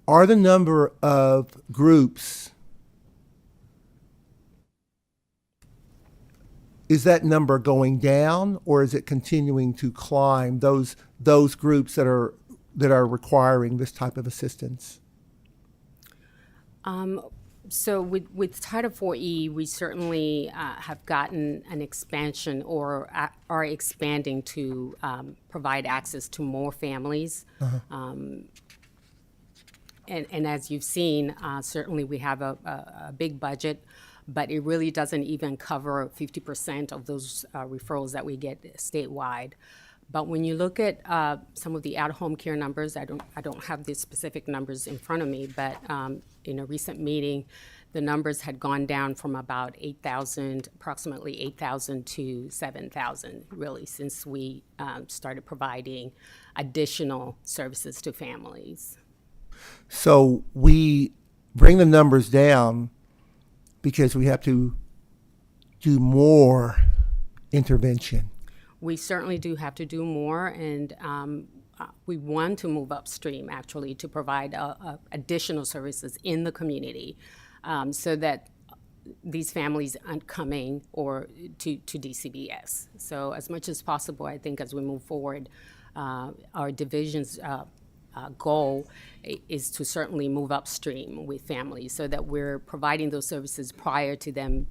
Are the number of groups, is that number going down, or is it continuing to climb, those groups that are requiring this type of assistance? So with Title IV-E, we certainly have gotten an expansion or are expanding to provide access to more families. And as you've seen, certainly we have a big budget, but it really doesn't even cover 50% of those referrals that we get statewide. But when you look at some of the at-home care numbers, I don't have the specific numbers in front of me, but in a recent meeting, the numbers had gone down from about 8,000, approximately 8,000 to 7,000, really, since we started providing additional services to families. So we bring the numbers down because we have to do more intervention. We certainly do have to do more, and we want to move upstream, actually, to provide additional services in the community so that these families aren't coming or to DCBS. So as much as possible, I think as we move forward, our division's goal is to certainly move upstream with families so that we're providing those services prior to them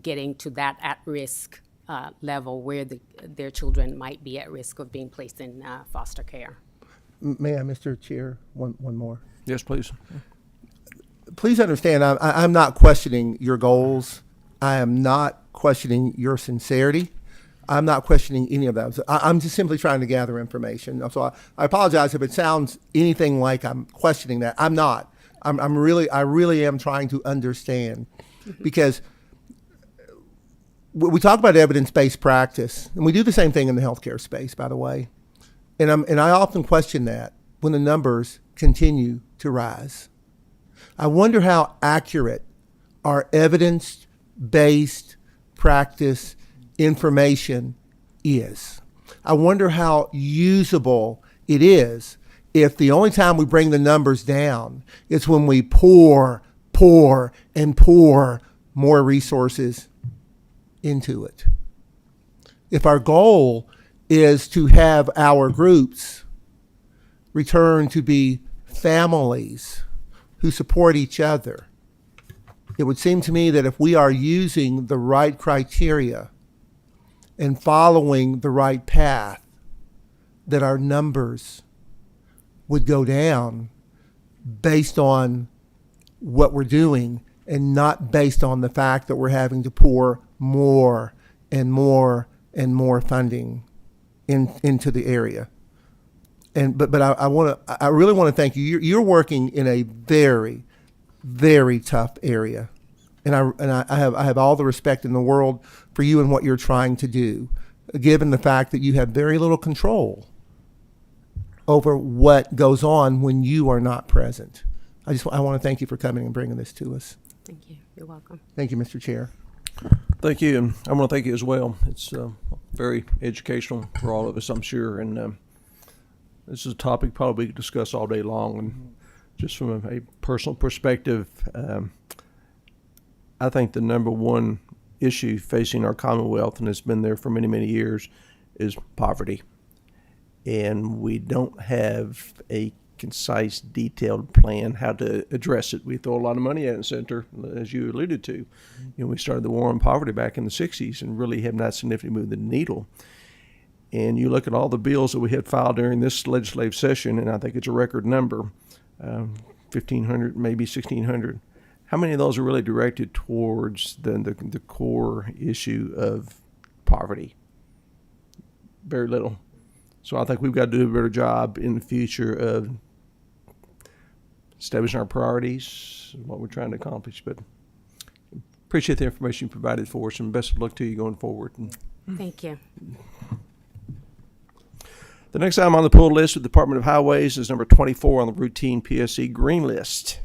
getting to that at-risk level where their children might be at risk of being placed in foster care. May I, Mr. Chair, one more? Yes, please. Please understand, I'm not questioning your goals. I am not questioning your sincerity. I'm not questioning any of those. I'm just simply trying to gather information. So I apologize if it sounds anything like I'm questioning that. I'm not. I really am trying to understand, because we talk about evidence-based practice, and we do the same thing in the healthcare space, by the way. And I often question that when the numbers continue to rise. I wonder how accurate our evidence-based practice information is. I wonder how usable it is if the only time we bring the numbers down is when we pour more resources into it. If our goal is to have our groups return to be families who support each other, it would seem to me that if we are using the right criteria and following the right path, that our numbers would go down based on what we're doing and not based on the fact that we're having to pour more and more and more funding into the area. But I really want to thank you. You're working in a very, very tough area, and I have all the respect in the world for you and what you're trying to do, given the fact that you have very little control over what goes on when you are not present. I want to thank you for coming and bringing this to us. Thank you. You're welcome. Thank you, Mr. Chair. Thank you, and I want to thank you as well. It's very educational for all of us, I'm sure, and this is a topic probably we could discuss all day long. And just from a personal perspective, I think the number one issue facing our Commonwealth, and it's been there for many, many years, is poverty. And we don't have a concise, detailed plan how to address it. We throw a lot of money at it, Senator, as you alluded to. We started the war on poverty back in the 60s and really have not significantly moved the needle. And you look at all the bills that we had filed during this legislative session, and I think it's a record number, 1,500, maybe 1,600. How many of those are really directed towards the core issue of poverty? Very little. So I think we've got to do a better job in the future of establishing our priorities, what we're trying to accomplish. But appreciate the information you provided for us, and best of luck to you going forward. Thank you. The next item on the pull list with the Department of Highways is number 24 on the routine PSC green list.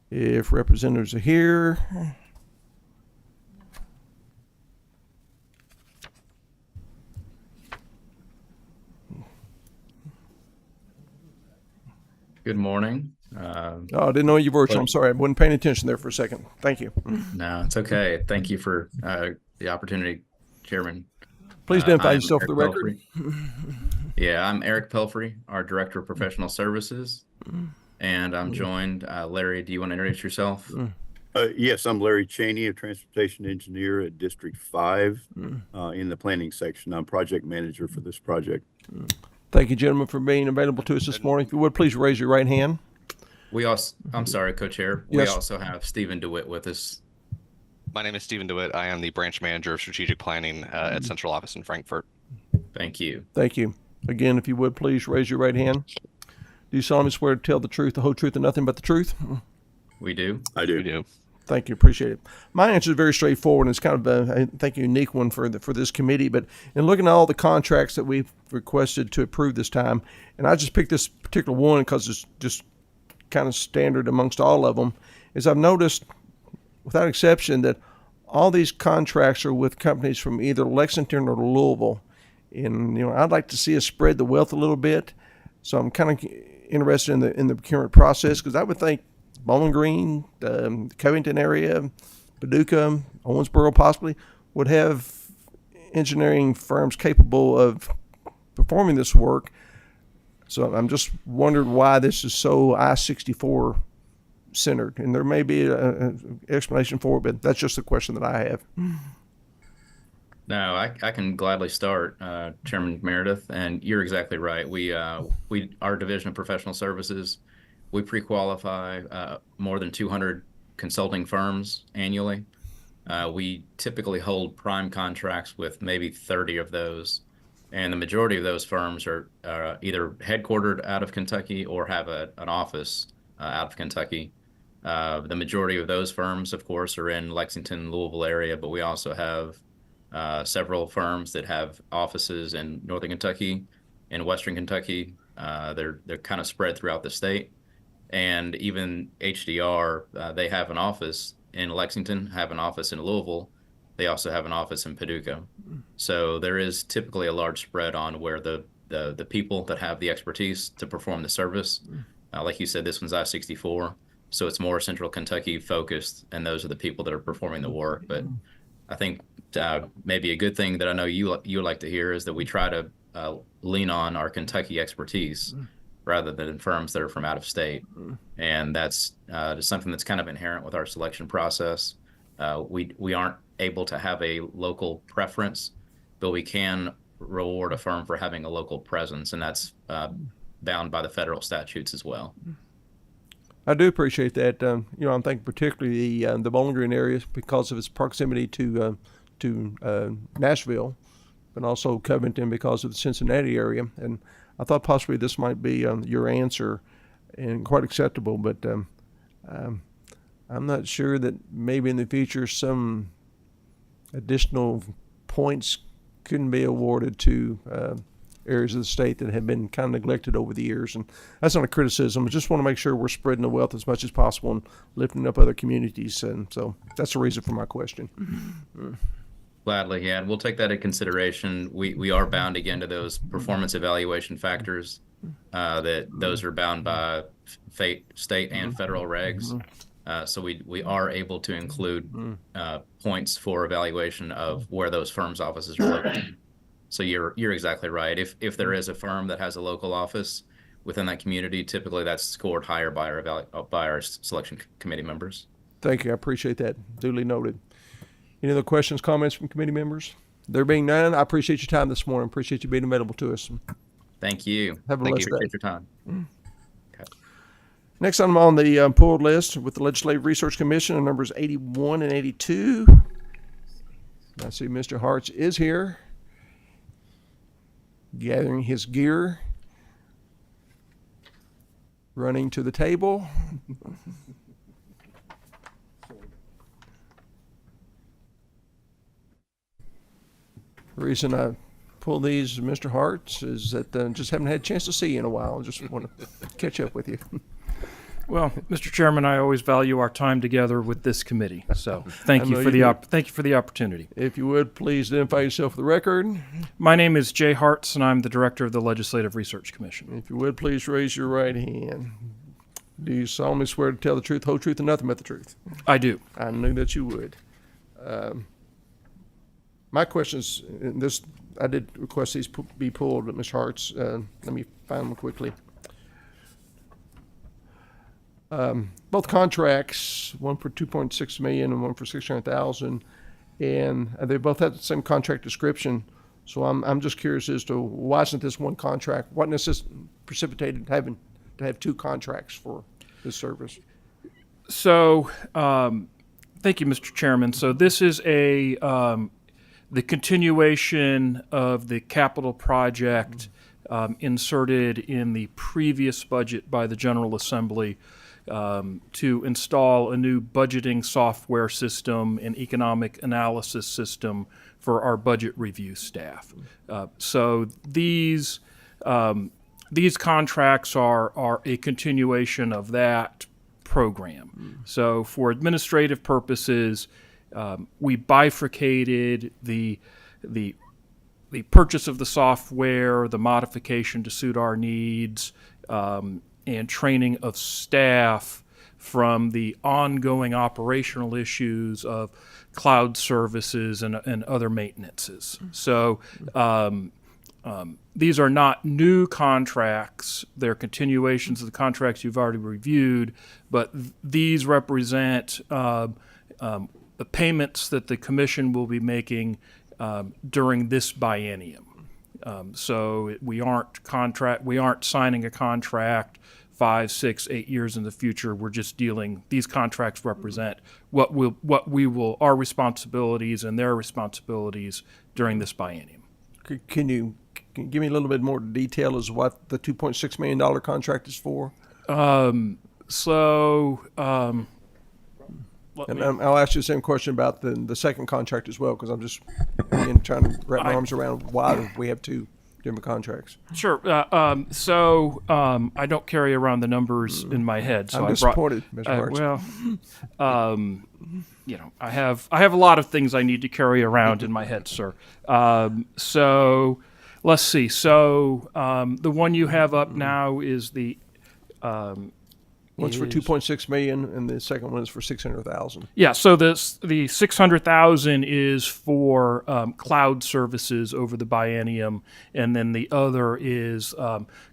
If representatives are here. Good morning. I didn't know you were virtual. I'm sorry. I wasn't paying attention there for a second. Thank you. No, it's okay. Thank you for the opportunity, Chairman. Please identify I'm yourself for the Eric record. Yeah, I'm Eric Pelfrey, our Director of Professional Services, and I'm joined. Larry, do you want to introduce yourself? Yes, I'm Larry Cheney, a transportation engineer at District 5 in the planning section. I'm project manager for this project. Thank you, gentlemen, for being available to us this morning. If you would, please raise your right hand. I'm sorry, Co-Chair. Yes. We also have Stephen DeWitt with us. My name is Stephen DeWitt. I am the branch manager of strategic planning at Central Office in Frankfurt. Thank you. Thank you. Again, if you would, please raise your right hand. Do you solemnly swear to tell the truth, the whole truth, and nothing but the truth? We do. I do. We do. Thank you. Appreciate it. My answer is very straightforward, and it's kind of I think, a unique one for this committee. But in looking at all the contracts that we've requested to approve this time, and I just picked this particular one because it's just kind of standard amongst all of them, is I've noticed, without exception, that all these contracts are with companies from either Lexington or Louisville. And I'd like to see us spread the wealth a little bit. So I'm kind of interested in the procurement process, because I would think Bowling Green, the Covington area, Paducah, Owensboro possibly, would have engineering firms capable of performing this work. So I'm just wondering why this is so I-64 centered. And there may be an explanation for it, but that's just a question that I have. No, I can gladly start, Chairman Meredith, and you're exactly right. Our Division of Professional Services, we pre-qualify more than 200 consulting firms annually. We typically hold prime contracts with maybe 30 of those, and the majority of those firms are either headquartered out of Kentucky or have an office out of Kentucky. The majority of those firms, of course, are in Lexington, Louisville area, but we also have several firms that have offices in Northern Kentucky and Western Kentucky. They're kind of spread throughout the state. And even HDR, they have an office in Lexington, have an office in Louisville. They also have an office in Paducah. So there is typically a large spread on where the people that have the expertise to perform the service. Like you said, this one's I-64, so it's more Central Kentucky focused, and those are the people that are performing the work. But I think maybe a good thing that I know you like to hear is that we try to lean on our Kentucky expertise rather than firms that are from out of state. And that's just something that's kind of inherent with our selection process. We aren't able to have a local preference. but we can reward a firm for having a local presence, and that's bound by the federal statutes as well. I do appreciate that. I'm thinking particularly the Bowling Green area because of its proximity to Nashville, but also Covington because of the Cincinnati area. And I thought possibly this might be your answer and quite acceptable, but I'm not sure that maybe in the future some additional points couldn't be awarded to areas of the state that have been kind of neglected over the years. And that's not a criticism. I just want to make sure we're spreading the wealth as much as possible and lifting up other communities. And so that's the reason for my question. Gladly, yeah, and we'll take that into consideration. We are bound again to those performance evaluation factors, that those are bound by state and federal regs. So we are able to include points for evaluation of where those firms' offices are located. So you're exactly right. If there is a firm that has a local office within that community, typically that's scored higher by our selection committee members. Thank you. I appreciate that. Duly noted. Any other questions, comments from committee members? There being none, I appreciate your time this morning. Appreciate you being available to us. Thank you. Have a Thank blessed you. day. Appreciate your time. Next item on the pulled list with the Legislative Research Commission are numbers 81 and 82. I see Mr. Hartz is here, gathering his gear, running to the table. The reason I pull these, Mr. Hartz, is that just haven't had a chance to see you in a while. Just want to catch up with you. Well, Mr. Chairman, I always value our time together with this committee. So thank you know for you do. thank you for the opportunity. If you would, please identify yourself for the record. My name is Jay Hartz, and I'm the director of the Legislative Research Commission. If you would, please raise your right hand. Do you solemnly swear to tell the truth, whole truth, and nothing but the truth? I do. I knew that you would. My questions, I did request these be pulled, but Ms. Hartz, let me find them quickly. Both contracts, one for $2.6 million and one for $600,000, and they both have the same contract description. So I'm just curious as to why isn't this one contract? What precipitated having to have two contracts for this service? So, thank you, Mr. Chairman. So this is the continuation of the capital project inserted in the previous budget by the General Assembly to install a new budgeting software system and economic analysis system for our budget review staff. So these contracts are a continuation of that program. So for administrative purposes, we bifurcated the purchase of the software, the modification to suit our needs, and training of staff from the ongoing operational issues of cloud services and other maintenances. So these are not new contracts. They're continuations of the contracts you've already reviewed, but these represent the payments that the commission will be making during this biennium. So we aren't signing a contract 5, 6, 8 years in the future. We're just these contracts represent our responsibilities and their responsibilities during this biennium. Can you give me a little bit more detail as to what the $2.6 million contract is for? And I'll ask you the same question about the second contract as well, because I'm just trying to wrap my arms around why we have two different contracts. Sure. So I don't carry around the numbers in my head. So I'm disappointed, Mr. Hartz. I have a lot of things I need to carry around in my head, sir. So let's see. So the one you have up now is the one's for $2.6 million, and the second one is for $600,000. Yeah. So the $600,000 is for cloud services over the biennium, and then the other is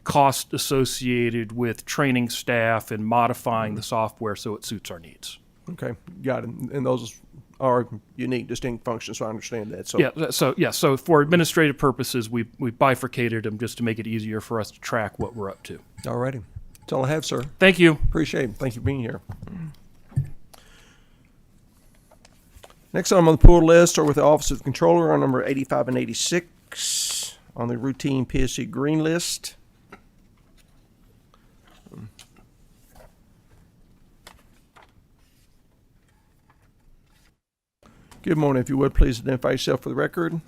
cost associated with training staff and modifying the software so it suits our needs. Okay, got it. And those are unique, distinct functions, so I understand that. So So for administrative purposes, we bifurcated them just to make it easier for us to track what we're up to. all righty. That's all I have, sir. Thank you. Appreciate it. Thank you for being here. Next item on the pool list are with the Office of the Controller on number 85 and 86 on the routine PSC green list. Good morning. If you would, please identify yourself for the record.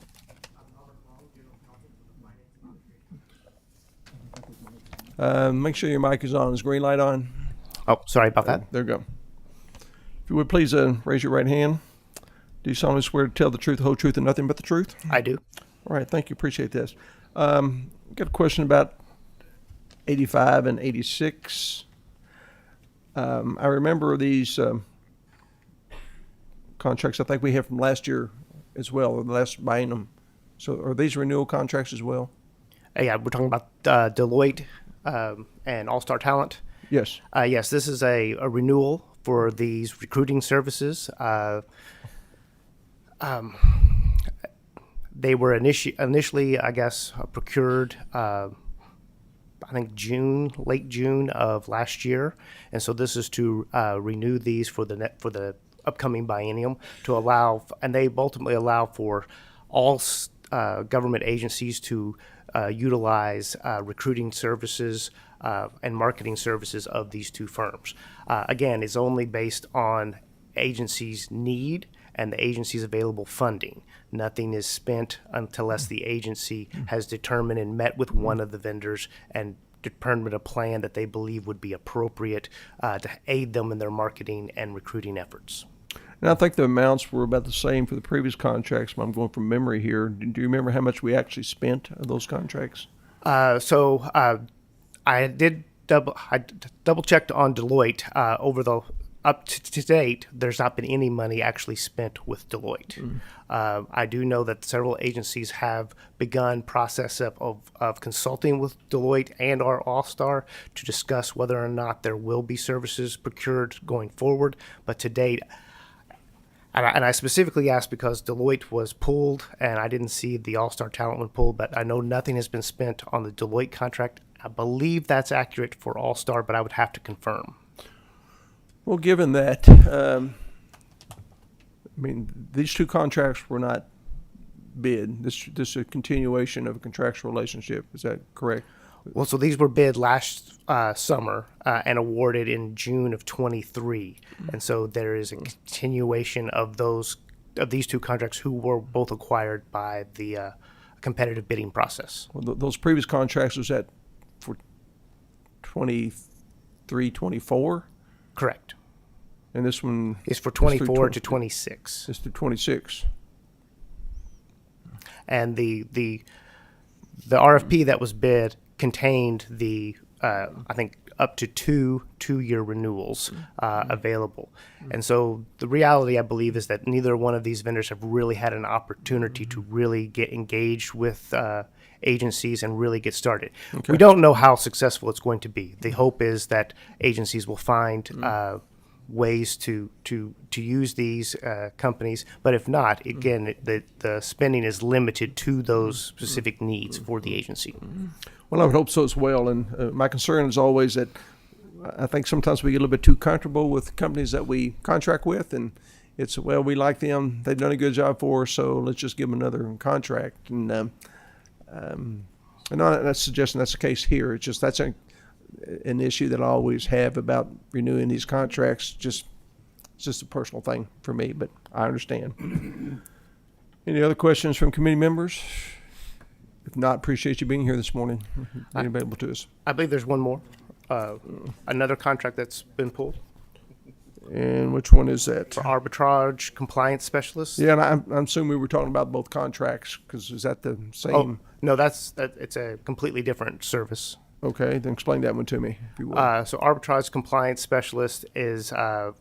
Make sure your mic is on. Is green light on? Oh, sorry about that. There you go. If you would, please raise your right hand. Do you solemnly swear to tell the truth, the whole truth, and nothing but the truth? I do. All right. Thank you. Appreciate this. Got a question about 85 and 86. I remember these contracts I think we have from last year as well, or the last biennium. So are these renewal contracts as well? Yeah, we're talking about Deloitte and All Star Talent. Yes. Yes, this is a renewal for these recruiting services. They were initially, I guess, procured, I think late June of last year, and so this is to renew these for the upcoming biennium to allow, and they ultimately allow for all government agencies to utilize recruiting services and marketing services of these two firms. Again, it's only based on agencies' need and the agency's available funding. Nothing is spent unless the agency has determined and met with one of the vendors and determined a plan that they believe would be appropriate to aid them in their marketing and recruiting efforts. And I think the amounts were about the same for the previous contracts, but I'm going from memory here. Do you remember how much we actually spent of those contracts? I double checked on Deloitte over the up to date. There's not been any money actually spent with Deloitte. I do know that several agencies have begun process of consulting with Deloitte and our All-Star to discuss whether or not there will be services procured going forward. But to date, and I specifically asked because Deloitte was pulled and I didn't see the All-Star Talent one pulled, but I know nothing has been spent on the Deloitte contract. I believe that's accurate for All-Star, but I would have to confirm. Well, given that, these two contracts were not bid. This is a continuation of a contractual relationship. Is that correct? Well, so these were bid last summer and awarded in June of 23, and so there is a continuation of these two contracts who were both acquired by the competitive bidding process. Well, those previous contracts, was that for 23, 24? Correct. And this one is for 24 to 26. It's to 26. And the RFP that was bid contained the I think up to two-year renewals available. And so the reality, I believe, is that neither one of these vendors have really had an opportunity to really get engaged with agencies and really get started. Okay. We don't know how successful it's going to be. The hope is that agencies will find ways to use these companies, but if not, again, the spending is limited to those specific needs for the agency. Well, I would hope so as well. And my concern is always that I think sometimes we get a little bit too comfortable with companies that we contract with, and it's, well, we like them, they've done a good job for us, so let's just give them another contract. And I'm not suggesting that's the case here. It's just that's an issue that I always have about renewing these contracts. It's just a personal thing for me, but I understand. Any other questions from committee members? If not, appreciate you being here this morning, being available to us. I believe there's one more, another contract that's been pulled. And which one is that? For arbitrage compliance specialist. Yeah, and I'm assuming we were talking about both contracts, because is that the same? Oh, no, it's a completely different service. Okay, then explain that one to me, if you will. So arbitrage compliance specialist is a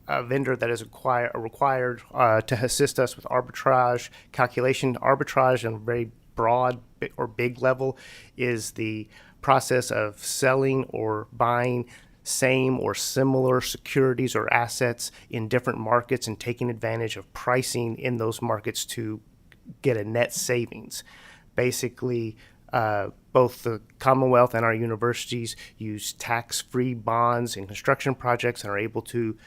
vendor that is required to assist us with arbitrage calculation. Arbitrage on a very broad or big level is the process of selling or buying same or similar securities or assets in different markets and taking advantage of pricing in those markets to get a net savings. Basically, both the Commonwealth and our universities use tax-free bonds in construction projects and are able to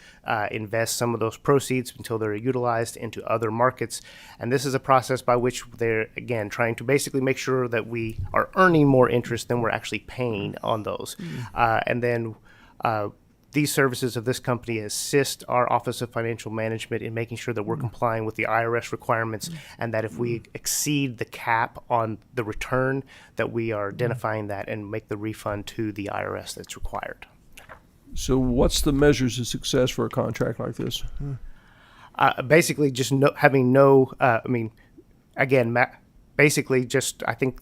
invest some of those proceeds until they're utilized into other markets. And this is a process by which they're, again, trying to basically make sure that we are earning more interest than we're actually paying on those. And then these services of this company assist our Office of Financial Management in making sure that we're complying with the IRS requirements, and that if we exceed the cap on the return, that we are identifying that and make the refund to the IRS that's required. So what's the measures of success for a contract like this? Basically, just having no, basically just, I think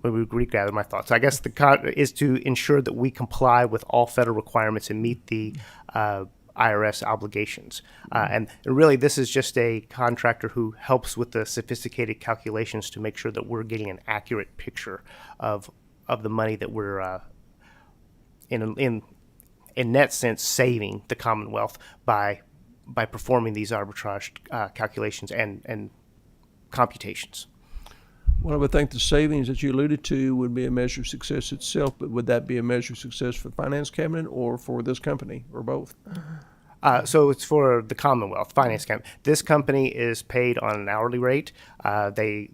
let me regather my thoughts. I guess the is to ensure that we comply with all federal requirements and meet the IRS obligations. And really, this is just a contractor who helps with the sophisticated calculations to make sure that we're getting an accurate picture of the money that we're in net sense saving the Commonwealth by performing these arbitrage calculations and computations. Well, I would think the savings that you alluded to would be a measure of success itself, but would that be a measure of success for the Finance Cabinet or for this company, or both? So it's for the Commonwealth Finance Cabinet. This company is paid on an hourly rate. They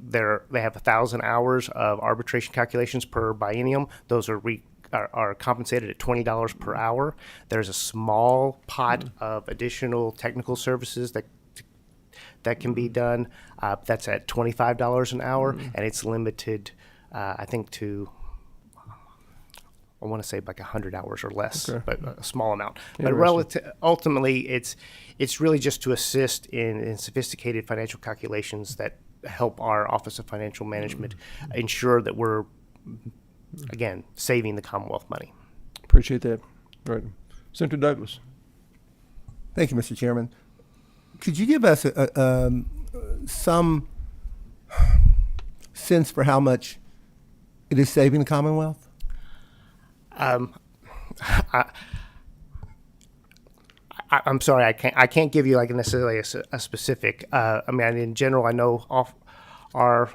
have 1,000 hours of arbitration calculations per biennium. Those are compensated at $20 per hour. There's a small pot of additional technical services that can be done. That's at $25 an hour, and it's limited, I think, to, I want to say like 100 hours or less, but a small amount. But ultimately, it's really just to assist in sophisticated financial calculations that help our Office of Financial Management ensure that we're, again, saving the Commonwealth money. Appreciate that. All right. Senator Douglas. Thank you, Mr. Chairman. Could you give us some sense for how much it is saving the Commonwealth? I'm sorry, I can't give you like necessarily a specific. In general, I know our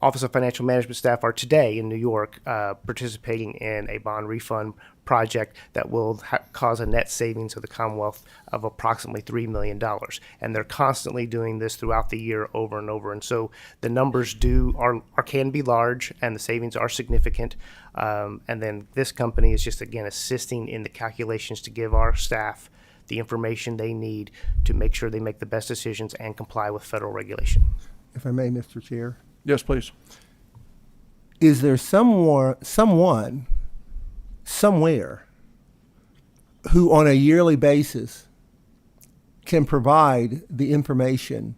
Office of Financial Management staff are today in New York participating in a bond refund project that will cause a net savings of the Commonwealth of approximately $3 million. And they're constantly doing this throughout the year over and over. And so the numbers can be large, and the savings are significant. And then this company is just, again, assisting in the calculations to give our staff the information they need to make sure they make the best decisions and comply with federal regulation. If I may, Mr. Chair. Yes, please. Is there someone, somewhere, who on a yearly basis can provide the information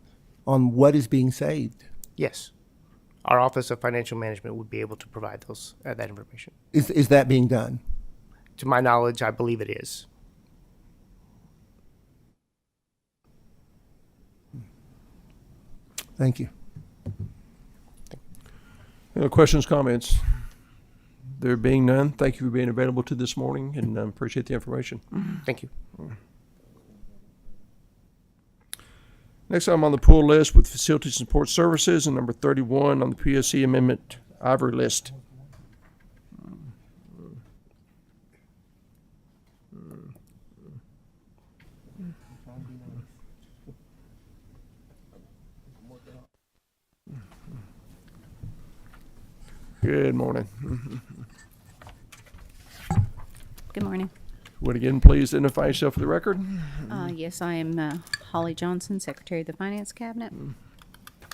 on what is being saved? Yes. Our Office of Financial Management would be able to provide that information. Is that being done? To my knowledge, I believe it is. Thank you. Any other questions, comments? There being none, thank you for being available to this morning, and appreciate the information. Thank you. Next item on the pull list with Facilities and Support Services, and number 31 on the PSC Amendment Ivory list. Good morning. Good morning. Would again please identify yourself for the record? Yes, I am Holly Johnson, Secretary of the Finance Cabinet.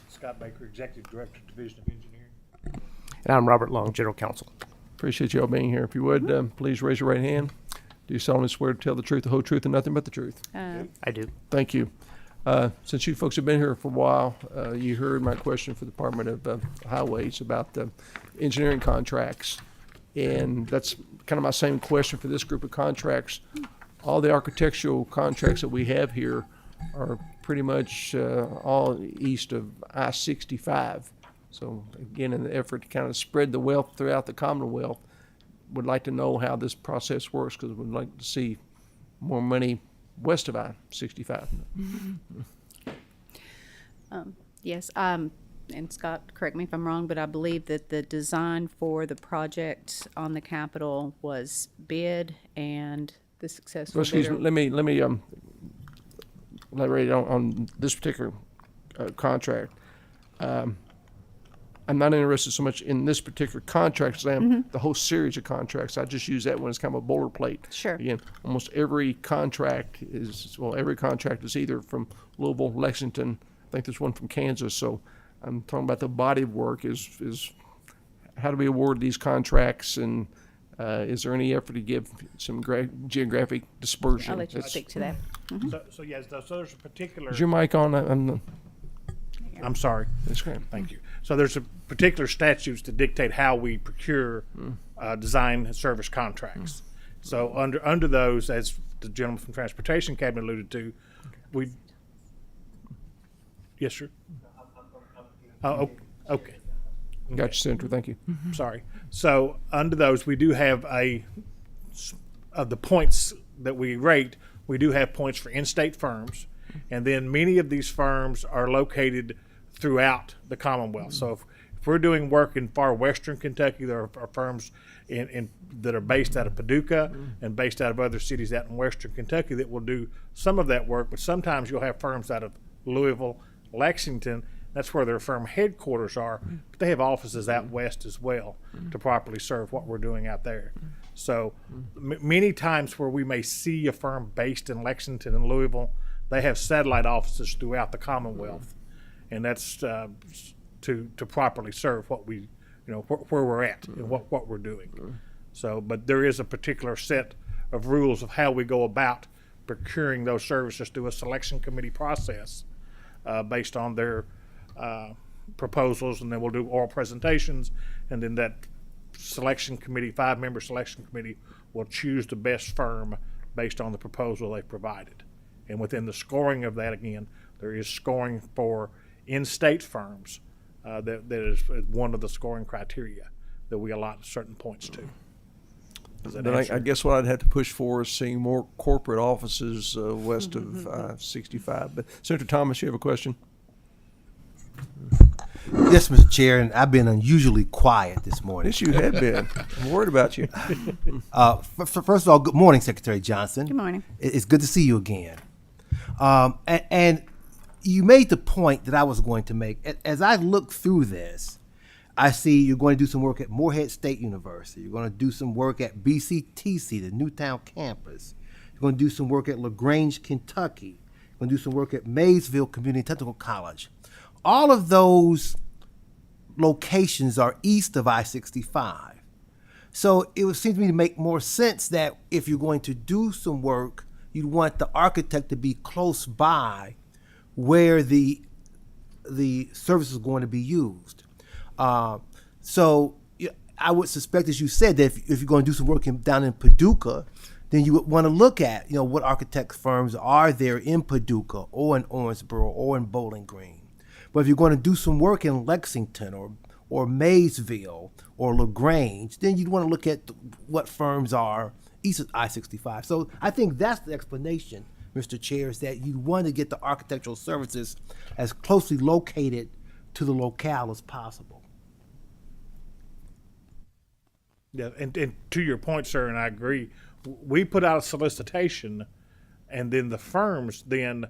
Scott Baker, Executive Director, Division of Engineering. And I'm Robert Long, General Counsel. Appreciate you all being here. If you would, please raise your right hand. Do you solemnly swear to tell the truth, the whole truth, and nothing but the truth? I do. Thank you. Since you folks have been here for a while, you heard my question for the Department of Highways about the engineering contracts. And that's kind of my same question for this group of contracts. All the architectural contracts that we have here are pretty much all east of I-65. So again, in the effort to kind of spread the wealth throughout the Commonwealth, would like to know how this process works because we'd like to see more money west of I-65. Yes, and Scott, correct me if I'm wrong, but I believe that the design for the project on the Capitol was bid and the successful Well, excuse bidder. me, let me elaborate on this particular contract. I'm not interested so much in this particular contract as I am the whole series of contracts. I just use that one as kind of a boilerplate. Sure. Again, almost every contract is either from Louisville, Lexington. I think there's one from Kansas. So I'm talking about the body of work is how do we award these contracts, and is there any effort to give some geographic dispersion? I'll let you speak to that. So yes, so there's a particular. Is your mic on? I'm sorry. That's great. Thank you. So there's a particular statutes that dictate how we procure design and service contracts. So under those, as the gentleman from Transportation Cabinet alluded to, we. Yes, sir. Oh, okay. Got you, Senator. Thank you. Sorry. So under those, we do have of the points that we rate, we do have points for in-state firms, and then many of these firms are located throughout the Commonwealth. So if we're doing work in far western Kentucky, there are firms that are based out of Paducah and based out of other cities out in western Kentucky that will do some of that work, but sometimes you'll have firms out of Louisville, Lexington. That's where their firm headquarters are, but they have offices out west as well to properly serve what we're doing out there. So many times where we may see a firm based in Lexington and Louisville, they have satellite offices throughout the Commonwealth, and that's to properly serve what we, where we're at and what we're doing. So, but there is a particular set of rules of how we go about procuring those services through a selection committee process based on their proposals, and then we'll do oral presentations, and then that selection committee, 5-member selection committee, will choose the best firm based on the proposal they provided. And within the scoring of that, again, there is scoring for in-state firms. That is one of the scoring criteria that we allot certain points to. Does that Then answer? I guess what I'd have to push for is seeing more corporate offices west of 65. But Senator Thomas, you have a question? Yes, Mr. Chair, and I've been unusually quiet this morning. Yes, you have been. I'm worried about you. First of all, good morning, Secretary Johnson. Good morning. It's good to see you again. And you made the point that I was going to make. As I look through this, I see you're going to do some work at Morehead State University. You're going to do some work at BCTC, the Newtown campus. You're going to do some work at LaGrange, Kentucky. You're going to do some work at Maysville Community Technical College. All of those locations are east of I-65. So it would seem to me to make more sense that if you're going to do some work, you'd want the architect to be close by where the service is going to be used. So I would suspect, as you said, that if you're going to do some work down in Paducah, then you would want to look at, what architect firms are there in Paducah or in Owensboro or in Bowling Green. But if you're going to do some work in Lexington or Maysville or LaGrange, then you'd want to look at what firms are east of I-65. So I think that's the explanation, Mr. Chair, is that you want to get the architectural services as closely located to the locale as possible. Yeah, and to your point, sir, and I agree, we put out a solicitation, and then the firms then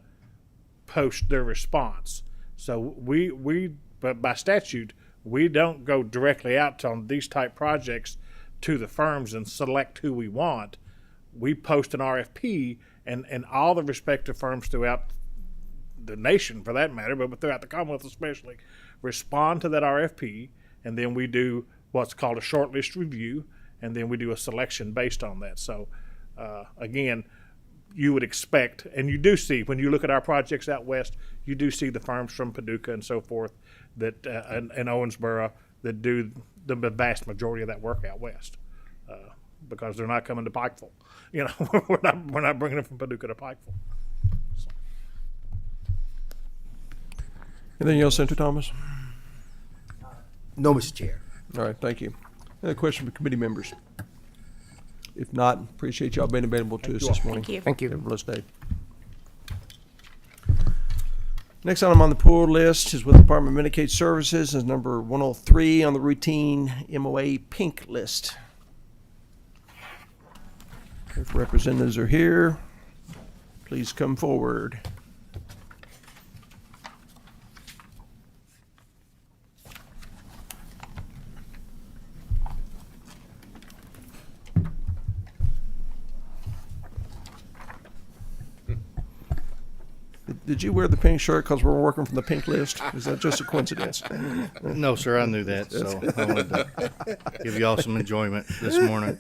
post their response. So but by statute, we don't go directly out on these type projects to the firms and select who we want. We post an RFP, and all the respective firms throughout the nation, for that matter, but throughout the Commonwealth especially, respond to that RFP, and then we do what's called a shortlist review, and then we do a selection based on that. So, again, you would expect, and you do see, when you look at our projects out west, you do see the firms from Paducah and so forth that and Owensboro that do the vast majority of that work out west, because they're not coming to Pikeville. We're not bringing them from Paducah to Pikeville. Anything else, Senator Thomas? No, Mr. Chair. All right, thank you. Another question for committee members. If not, appreciate y'all being available to us this morning. Thank you. Thank you. Have a blessed day. Next item on the pull list is with Department of Medicaid Services, is number 103 on the routine MOA pink list. If representatives are here, please come forward. Did you wear the pink shirt because we're working from the pink list? Is that just a coincidence? No, sir, I knew that, so I wanted to give you all some enjoyment this morning.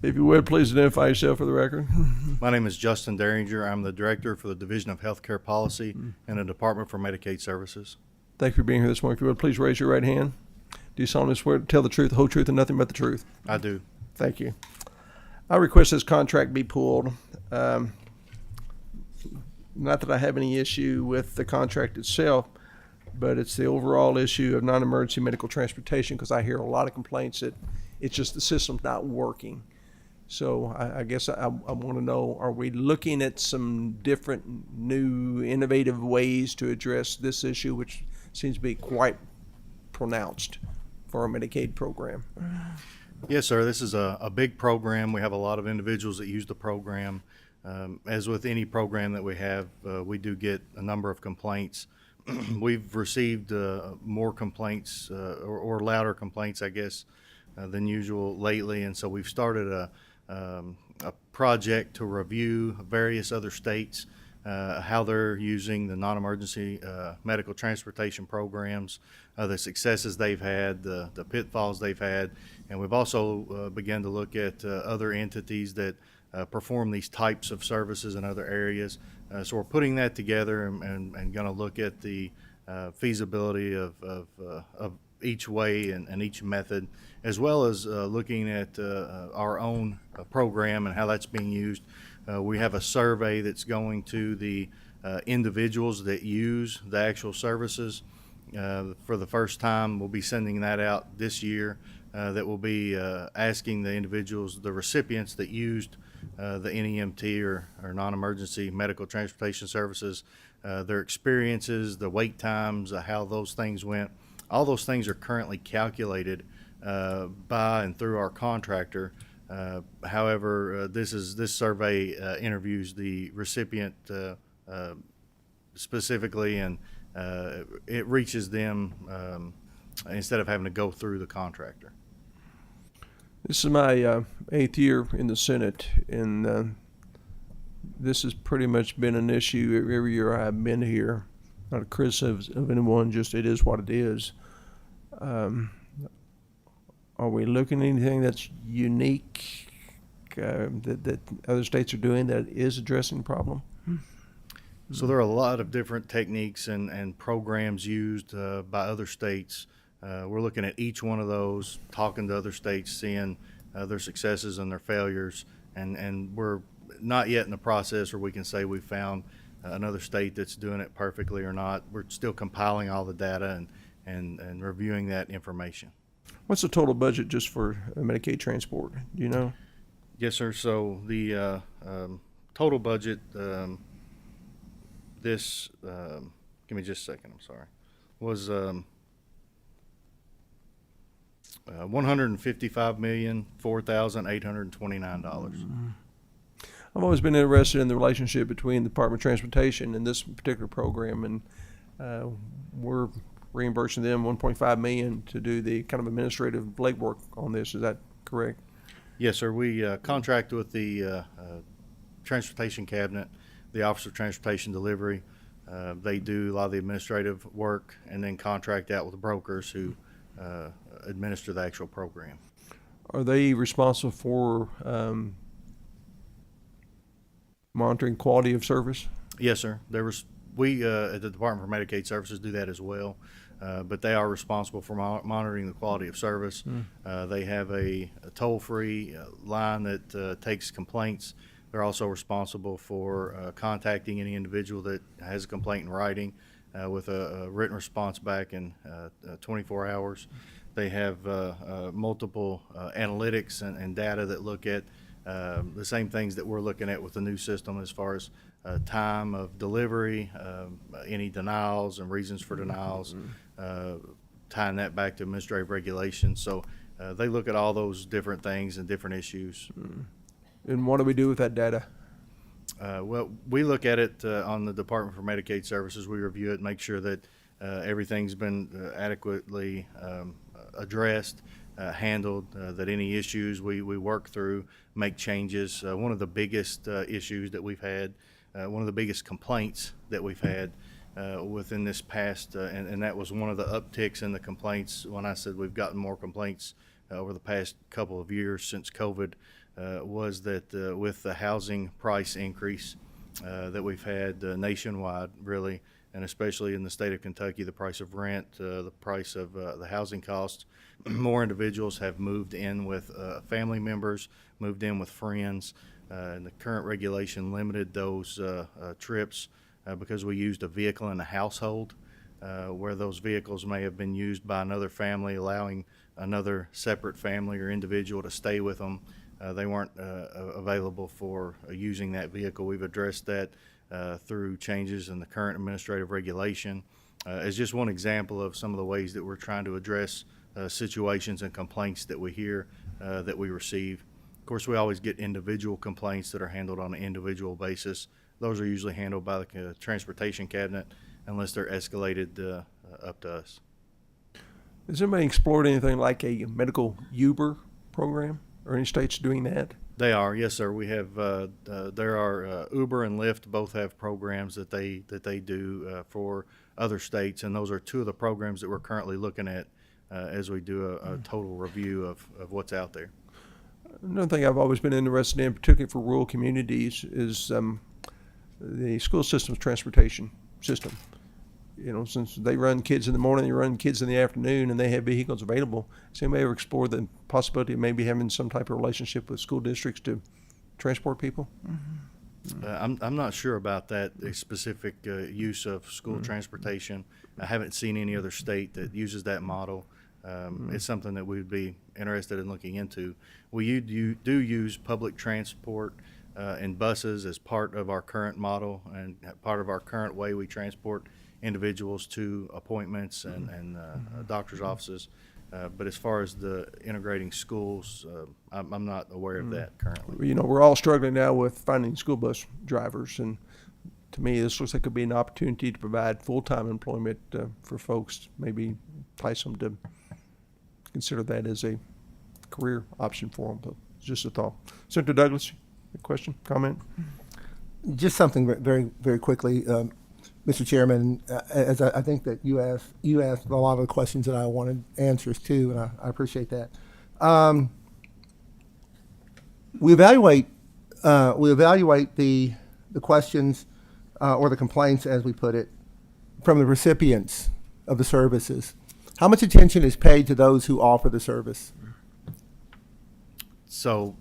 If you would, please identify yourself for the record. My name is Justin Derringer. I'm the Director for the Division of Healthcare Policy in the Department for Medicaid Services. Thank you for being here this morning. If you would, please raise your right hand. Do you solemnly swear to tell the truth, the whole truth, and nothing but the truth? I do. Thank you. I request this contract be pulled. Not that I have any issue with the contract itself, but it's the overall issue of non-emergency medical transportation, because I hear a lot of complaints that it's just the system's not working. So I guess I want to know, are we looking at some different, new, innovative ways to address this issue, which seems to be quite pronounced for our Medicaid program? Yes, sir. This is a big program. We have a lot of individuals that use the program. As with any program that we have, we do get a number of complaints. We've received more complaints or louder complaints, I guess, than usual lately, and so we've started a project to review various other states, how they're using the non-emergency medical transportation programs, the successes they've had, the pitfalls they've had, and we've also begun to look at other entities that perform these types of services in other areas. So we're putting that together and going to look at the feasibility of each way and each method, as well as looking at our own program and how that's being used. We have a survey that's going to the individuals that use the actual services. For the first time, we'll be sending that out this year. That will be asking the individuals, the recipients that used the NEMT or non-emergency medical transportation services, their experiences, the wait times, how those things went. All those things are currently calculated by and through our contractor. However, this survey interviews the recipient specifically, and it reaches them instead of having to go through the contractor. This is my 8th year in the Senate, and this has pretty much been an issue every year I've been here. Not a criticism of anyone, just it is what it is. Are we looking at anything that's unique that other states are doing that is addressing the problem? So there are a lot of different techniques and programs used by other states. We're looking at each one of those, talking to other states, seeing their successes and their failures, and we're not yet in the process where we can say we found another state that's doing it perfectly or not. We're still compiling all the data and reviewing that information. What's the total budget just for Medicaid transport? Do you know? Yes, sir. So the total budget, give me just a second, I'm sorry, was $155,004,829. I've always been interested in the relationship between the Department of Transportation and this particular program, and we're reimbursing them $1.5 million to do the kind of administrative legwork on this. Is that correct? Yes, sir. We contract with the Transportation Cabinet, the Office of Transportation Delivery. They do a lot of the administrative work and then contract out with brokers who administer the actual program. Are they responsible for monitoring quality of service? Yes, sir. We at the Department for Medicaid Services do that as well, but they are responsible for monitoring the quality of service. They have a toll-free line that takes complaints. They're also responsible for contacting any individual that has a complaint in writing with a written response back in 24 hours. They have multiple analytics and data that look at the same things that we're looking at with the new system as far as time of delivery, any denials and reasons for denials, tying that back to administrative regulations. So they look at all those different things and different issues. And what do we do with that data? Well, we look at it on the Department for Medicaid Services. We review it, make sure that everything's been adequately addressed, handled, that any issues we work through, make changes. One of the biggest issues that we've had, one of the biggest complaints that we've had within this past, and that was one of the upticks in the complaints when I said we've gotten more complaints over the past couple of years since COVID, was that with the housing price increase that we've had nationwide, really, and especially in the state of Kentucky, the price of rent, the price of the housing costs, more individuals have moved in with family members, moved in with friends, and the current regulation limited those trips because we used a vehicle in the household where those vehicles may have been used by another family, allowing another separate family or individual to stay with them. They weren't available for using that vehicle. We've addressed that through changes in the current administrative regulation. As just one example of some of the ways that we're trying to address situations and complaints that we hear, that we receive. Of course, we always get individual complaints that are handled on an individual basis. Those are usually handled by the Transportation Cabinet unless they're escalated up to us. Has anybody explored anything like a medical Uber program? Or any states doing that? They are, yes, sir. We have. There are Uber and Lyft both have programs that they do for other states, and those are two of the programs that we're currently looking at as we do a total review of what's out there. Another thing I've always been interested in, particularly for rural communities, is the school system's transportation system. You know, since they run kids in the morning, they run kids in the afternoon, and they have vehicles available. Has anybody ever explored the possibility of maybe having some type of relationship with school districts to transport people? I'm not sure about that specific use of school transportation. I haven't seen any other state that uses that model. It's something that we'd be interested in looking into. We do use public transport and buses as part of our current model and part of our current way we transport individuals to appointments and doctor's offices. But as far as the integrating schools, I'm not aware of that currently. You know, we're all struggling now with finding school bus drivers, and to me, this looks like it could be an opportunity to provide full-time employment for folks, maybe entice them to consider that as a career option for them. But it's just a thought. Senator Douglas, a question, comment? Just something very, very quickly. Mr. Chairman, as I think that you asked a lot of the questions that I wanted answers to, and I appreciate that. We evaluate the questions or the complaints, as we put it, from the recipients of the services. How much attention is paid to those who offer the service? So,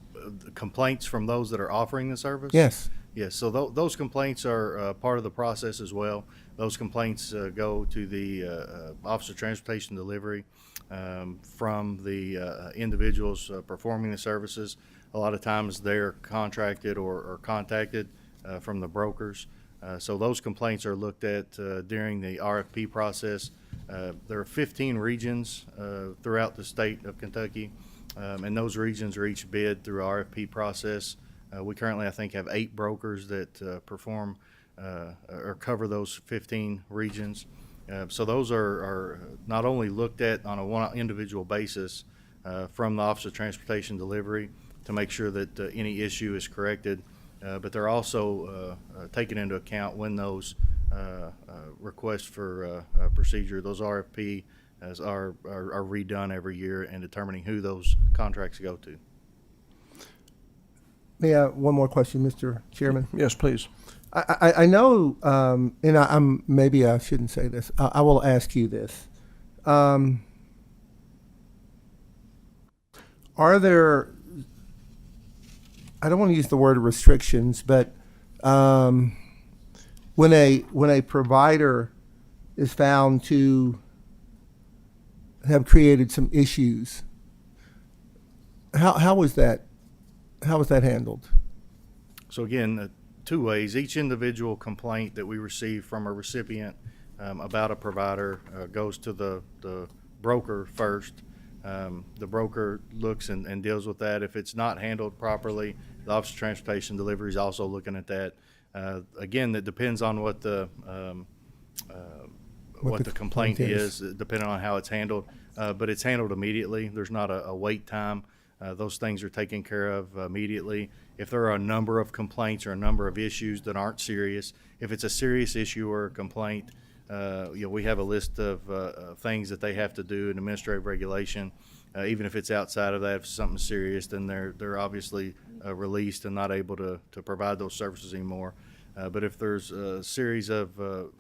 complaints from those that are offering the service? Yes. Yes, so those complaints are part of the process as well. Those complaints go to the Office of Transportation Delivery from the individuals performing the services. A lot of times they're contracted or contacted from the brokers. So those complaints are looked at during the RFP process. There are 15 regions throughout the state of Kentucky, and those regions are each bid through RFP process. We currently, I think, have 8 brokers that perform or cover those 15 regions. So those are not only looked at on a one individual basis from the Office of Transportation Delivery to make sure that any issue is corrected, but they're also taken into account when those requests for procedure, those RFP are redone every year, and determining who those contracts go to. May I one more question, Mr. Chairman? Yes, please. I know, and I'm maybe I shouldn't say this. I will ask you this: are there? I don't want to use the word restrictions, but when a provider is found to have created some issues, how is that How was that handled? So again, two ways. Each individual complaint that we receive from a recipient about a provider goes to the broker first. The broker looks and deals with that. If it's not handled properly, the Office of Transportation Delivery is also looking at that. Again, that depends on what the complaint is, depending on how it's handled. But it's handled immediately. There's not a wait time. Those things are taken care of immediately. If there are a number of complaints or a number of issues that aren't serious, if it's a serious issue or a complaint, we have a list of things that they have to do in administrative regulation. Even if it's outside of that, if it's something serious, then they're obviously released and not able to provide those services anymore. But if there's a series of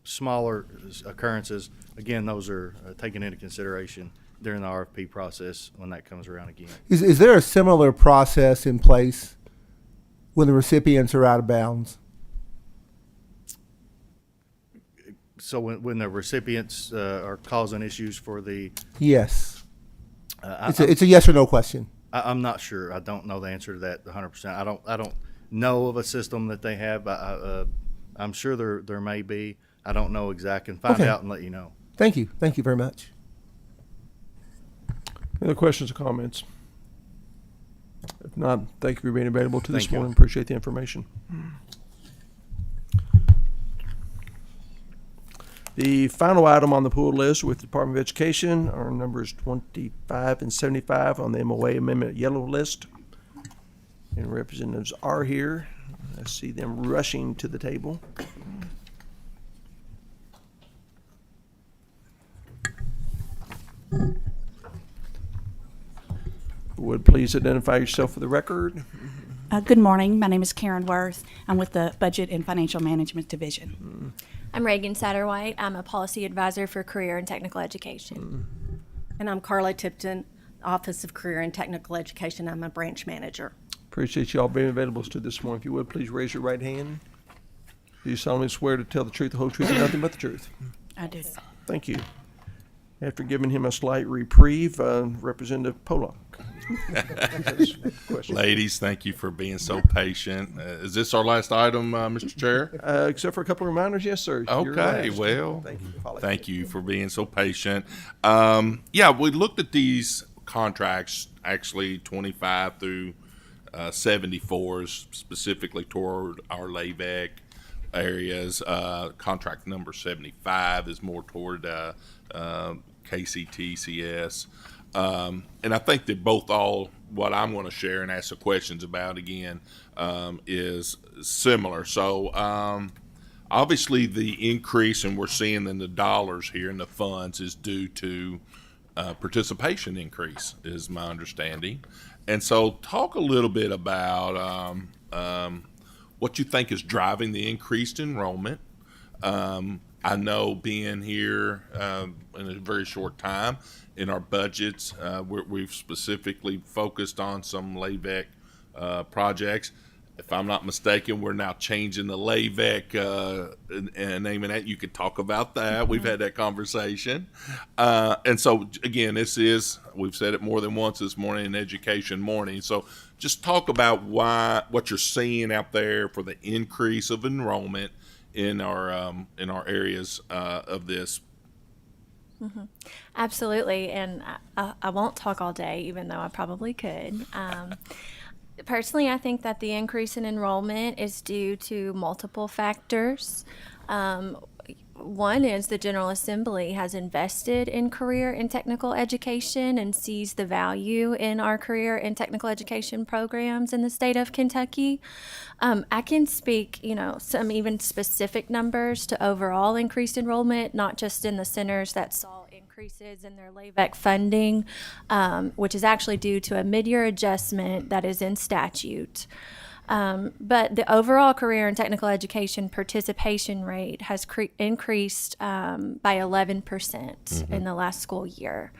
smaller occurrences, again, those are taken into consideration during the RFP process when that comes around again. Is there a similar process in place when the recipients are out of bounds? So when the recipients are causing issues for the... Yes. It's a yes or no question. I'm not sure. I don't know the answer to that 100%. I don't know of a system that they have. I'm sure there may be. I don't know exactly. Find Okay. out and let you know. Thank you. Thank you very much. Any other questions or comments? If not, thank you for being available to this Thank you. morning. Appreciate the information. The final item on the pool list with the Department of Education are numbers 25 and 75 on the MOA Amendment Yellow List. And representatives are here. I see them rushing to the table. Would please identify yourself for the record. Good morning. My name is Karen Worth. I'm with the Budget and Financial Management Division. I'm Reagan Satterwhite. I'm a policy advisor for career and technical education. And I'm Carla Tipton, Office of Career and Technical Education. I'm a branch manager. Appreciate you all being available to this morning. If you would, please raise your right hand. Do you solemnly swear to tell the truth, the whole truth, and nothing but the truth? I do. Thank you. After giving him a slight reprieve, Representative Pollock. Ladies, thank you for being so patient. Is this our last item, Mr. Chair? Except for a couple of reminders, yes, sir. You're Okay, last. well, Thank you. thank you for being so patient. Yeah, we looked at these contracts, actually 25 through 74s, specifically toward our LAVEC areas. Contract number 75 is more toward KCTCS. And I think that both what I'm going to share and ask the questions about again is similar. So obviously the increase, and we're seeing in the dollars here in the funds, is due to participation increase, is my understanding. And so talk a little bit about what you think is driving the increased enrollment. I know being here in a very short time, in our budgets, we've specifically focused on some LAVEC projects. If I'm not mistaken, we're now changing the LAVEC and naming that. You could talk about that. We've had that conversation. And so, again, we've said it more than once this morning, in Education Morning. So just talk about what you're seeing out there for the increase of enrollment in our areas of this. Mm-hmm. Absolutely, and I won't talk all day, even though I probably could. Personally, I think that the increase in enrollment is due to multiple factors. One is the General Assembly has invested in career and technical education and sees the value in our career and technical education programs in the state of Kentucky. I can speak, some even specific numbers to overall increased enrollment, not just in the centers that saw increases in their LAVEC funding, which is actually due to a mid-year adjustment that is in statute. But the overall career and technical education participation rate has increased by 11% in the last school year.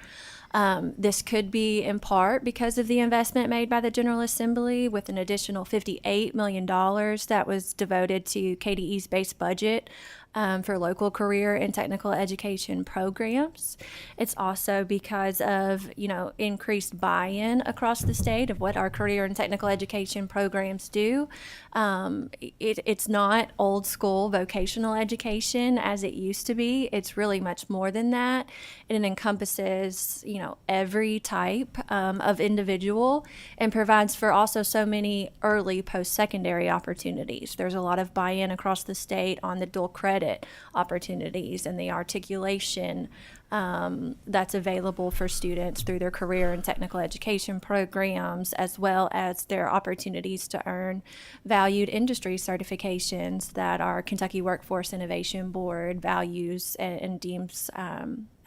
This could be in part because of the investment made by the General Assembly with an additional $58 million that was devoted to KDE's base budget for local career and technical education programs. It's also because of, increased buy-in across the state of what our career and technical education programs do. It's not old school vocational education as it used to be. It's really much more than that. And it encompasses, every type of individual and provides for also so many early post-secondary opportunities. There's a lot of buy-in across the state on the dual credit opportunities and the articulation that's available for students through their career and technical education programs, as well as their opportunities to earn valued industry certifications that our Kentucky Workforce Innovation Board values and deems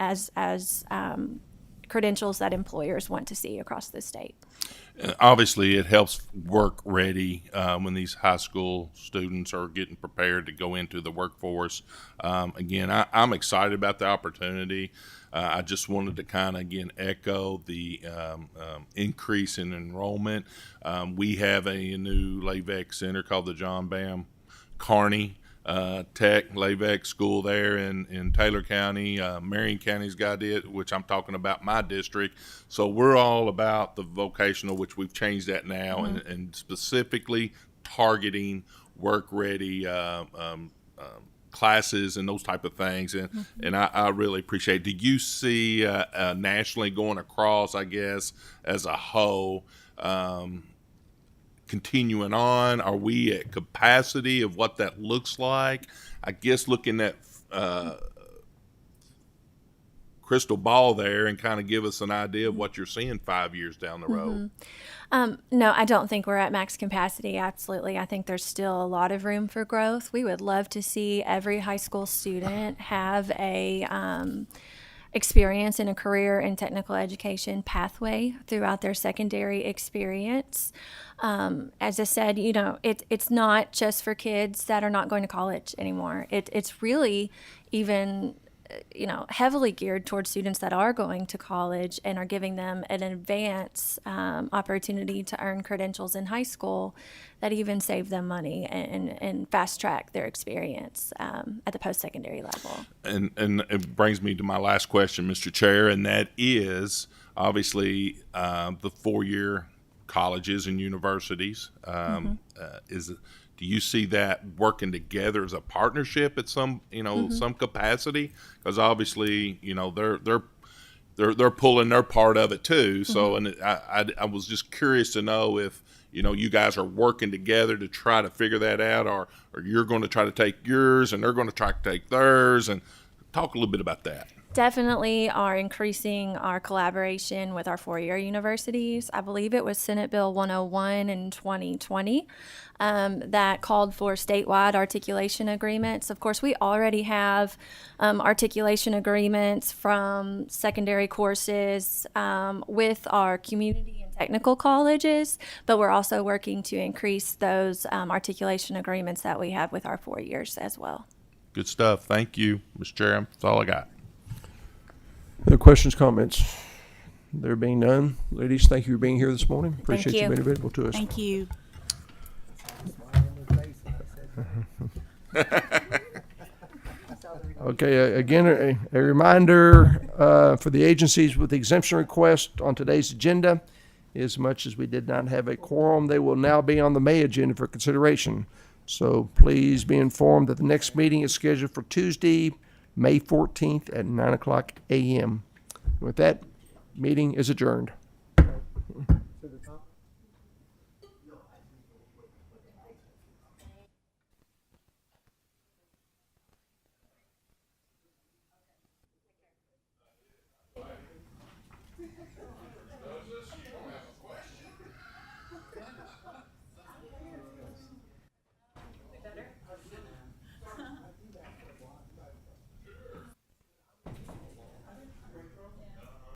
as credentials that employers want to see across the state. Obviously, it helps work ready when these high school students are getting prepared to go into the workforce. Again, I'm excited about the opportunity. I just wanted to kind of, again, echo the increase in enrollment. We have a new LAVEX center called the John Bam Carney Tech LAVEX school there in Taylor County. Marion County's got it, which I'm talking about my district. So we're all about the vocational, which we've changed that now, and specifically targeting work-ready classes and those type of things. And I really appreciate it. Do you see nationally going across, I guess, as a whole, continuing on? Are we at capacity of what that looks like? I guess looking at crystal ball there and kind of give us an idea of what you're seeing 5 years down the road. No, I don't think we're at max capacity. Absolutely. I think there's still a lot of room for growth. We would love to see every high school student have a experience in a career and technical education pathway throughout their secondary experience. As I said, it's not just for kids that are not going to college anymore. It's really even heavily geared towards students that are going to college and are giving them an advance opportunity to earn credentials in high school that even save them money and fast track their experience at the post-secondary level. And it brings me to my last question, Mr. Chair, and that is obviously the 4-year colleges and universities. Do you see that working together as a partnership at some some capacity? Because obviously they're pulling their part of it too. So and I was just curious to know if you guys are working together to try to figure that out, or you're going to try to take yours and they're going to try to take theirs, and talk a little bit about that. Definitely are increasing our collaboration with our 4-year universities. I believe it was Senate Bill 101 in 2020 that called for statewide articulation agreements. Of course, we already have articulation agreements from secondary courses with our community and technical colleges, but we're also working to increase those articulation agreements that we have with our 4 years as well. Good stuff. Thank you, Mr. Chair. That's all I got. Other questions, comments? There being none, ladies, thank you for being here this morning. Appreciate you being available to us. Thank you. Okay, again, a reminder for the agencies with exemption request on today's agenda. As much as we did not have a quorum, they will now be on the May agenda for consideration. So please be informed that the next meeting is scheduled for Tuesday, May 14th at 9:00 a.m. With that, meeting is adjourned.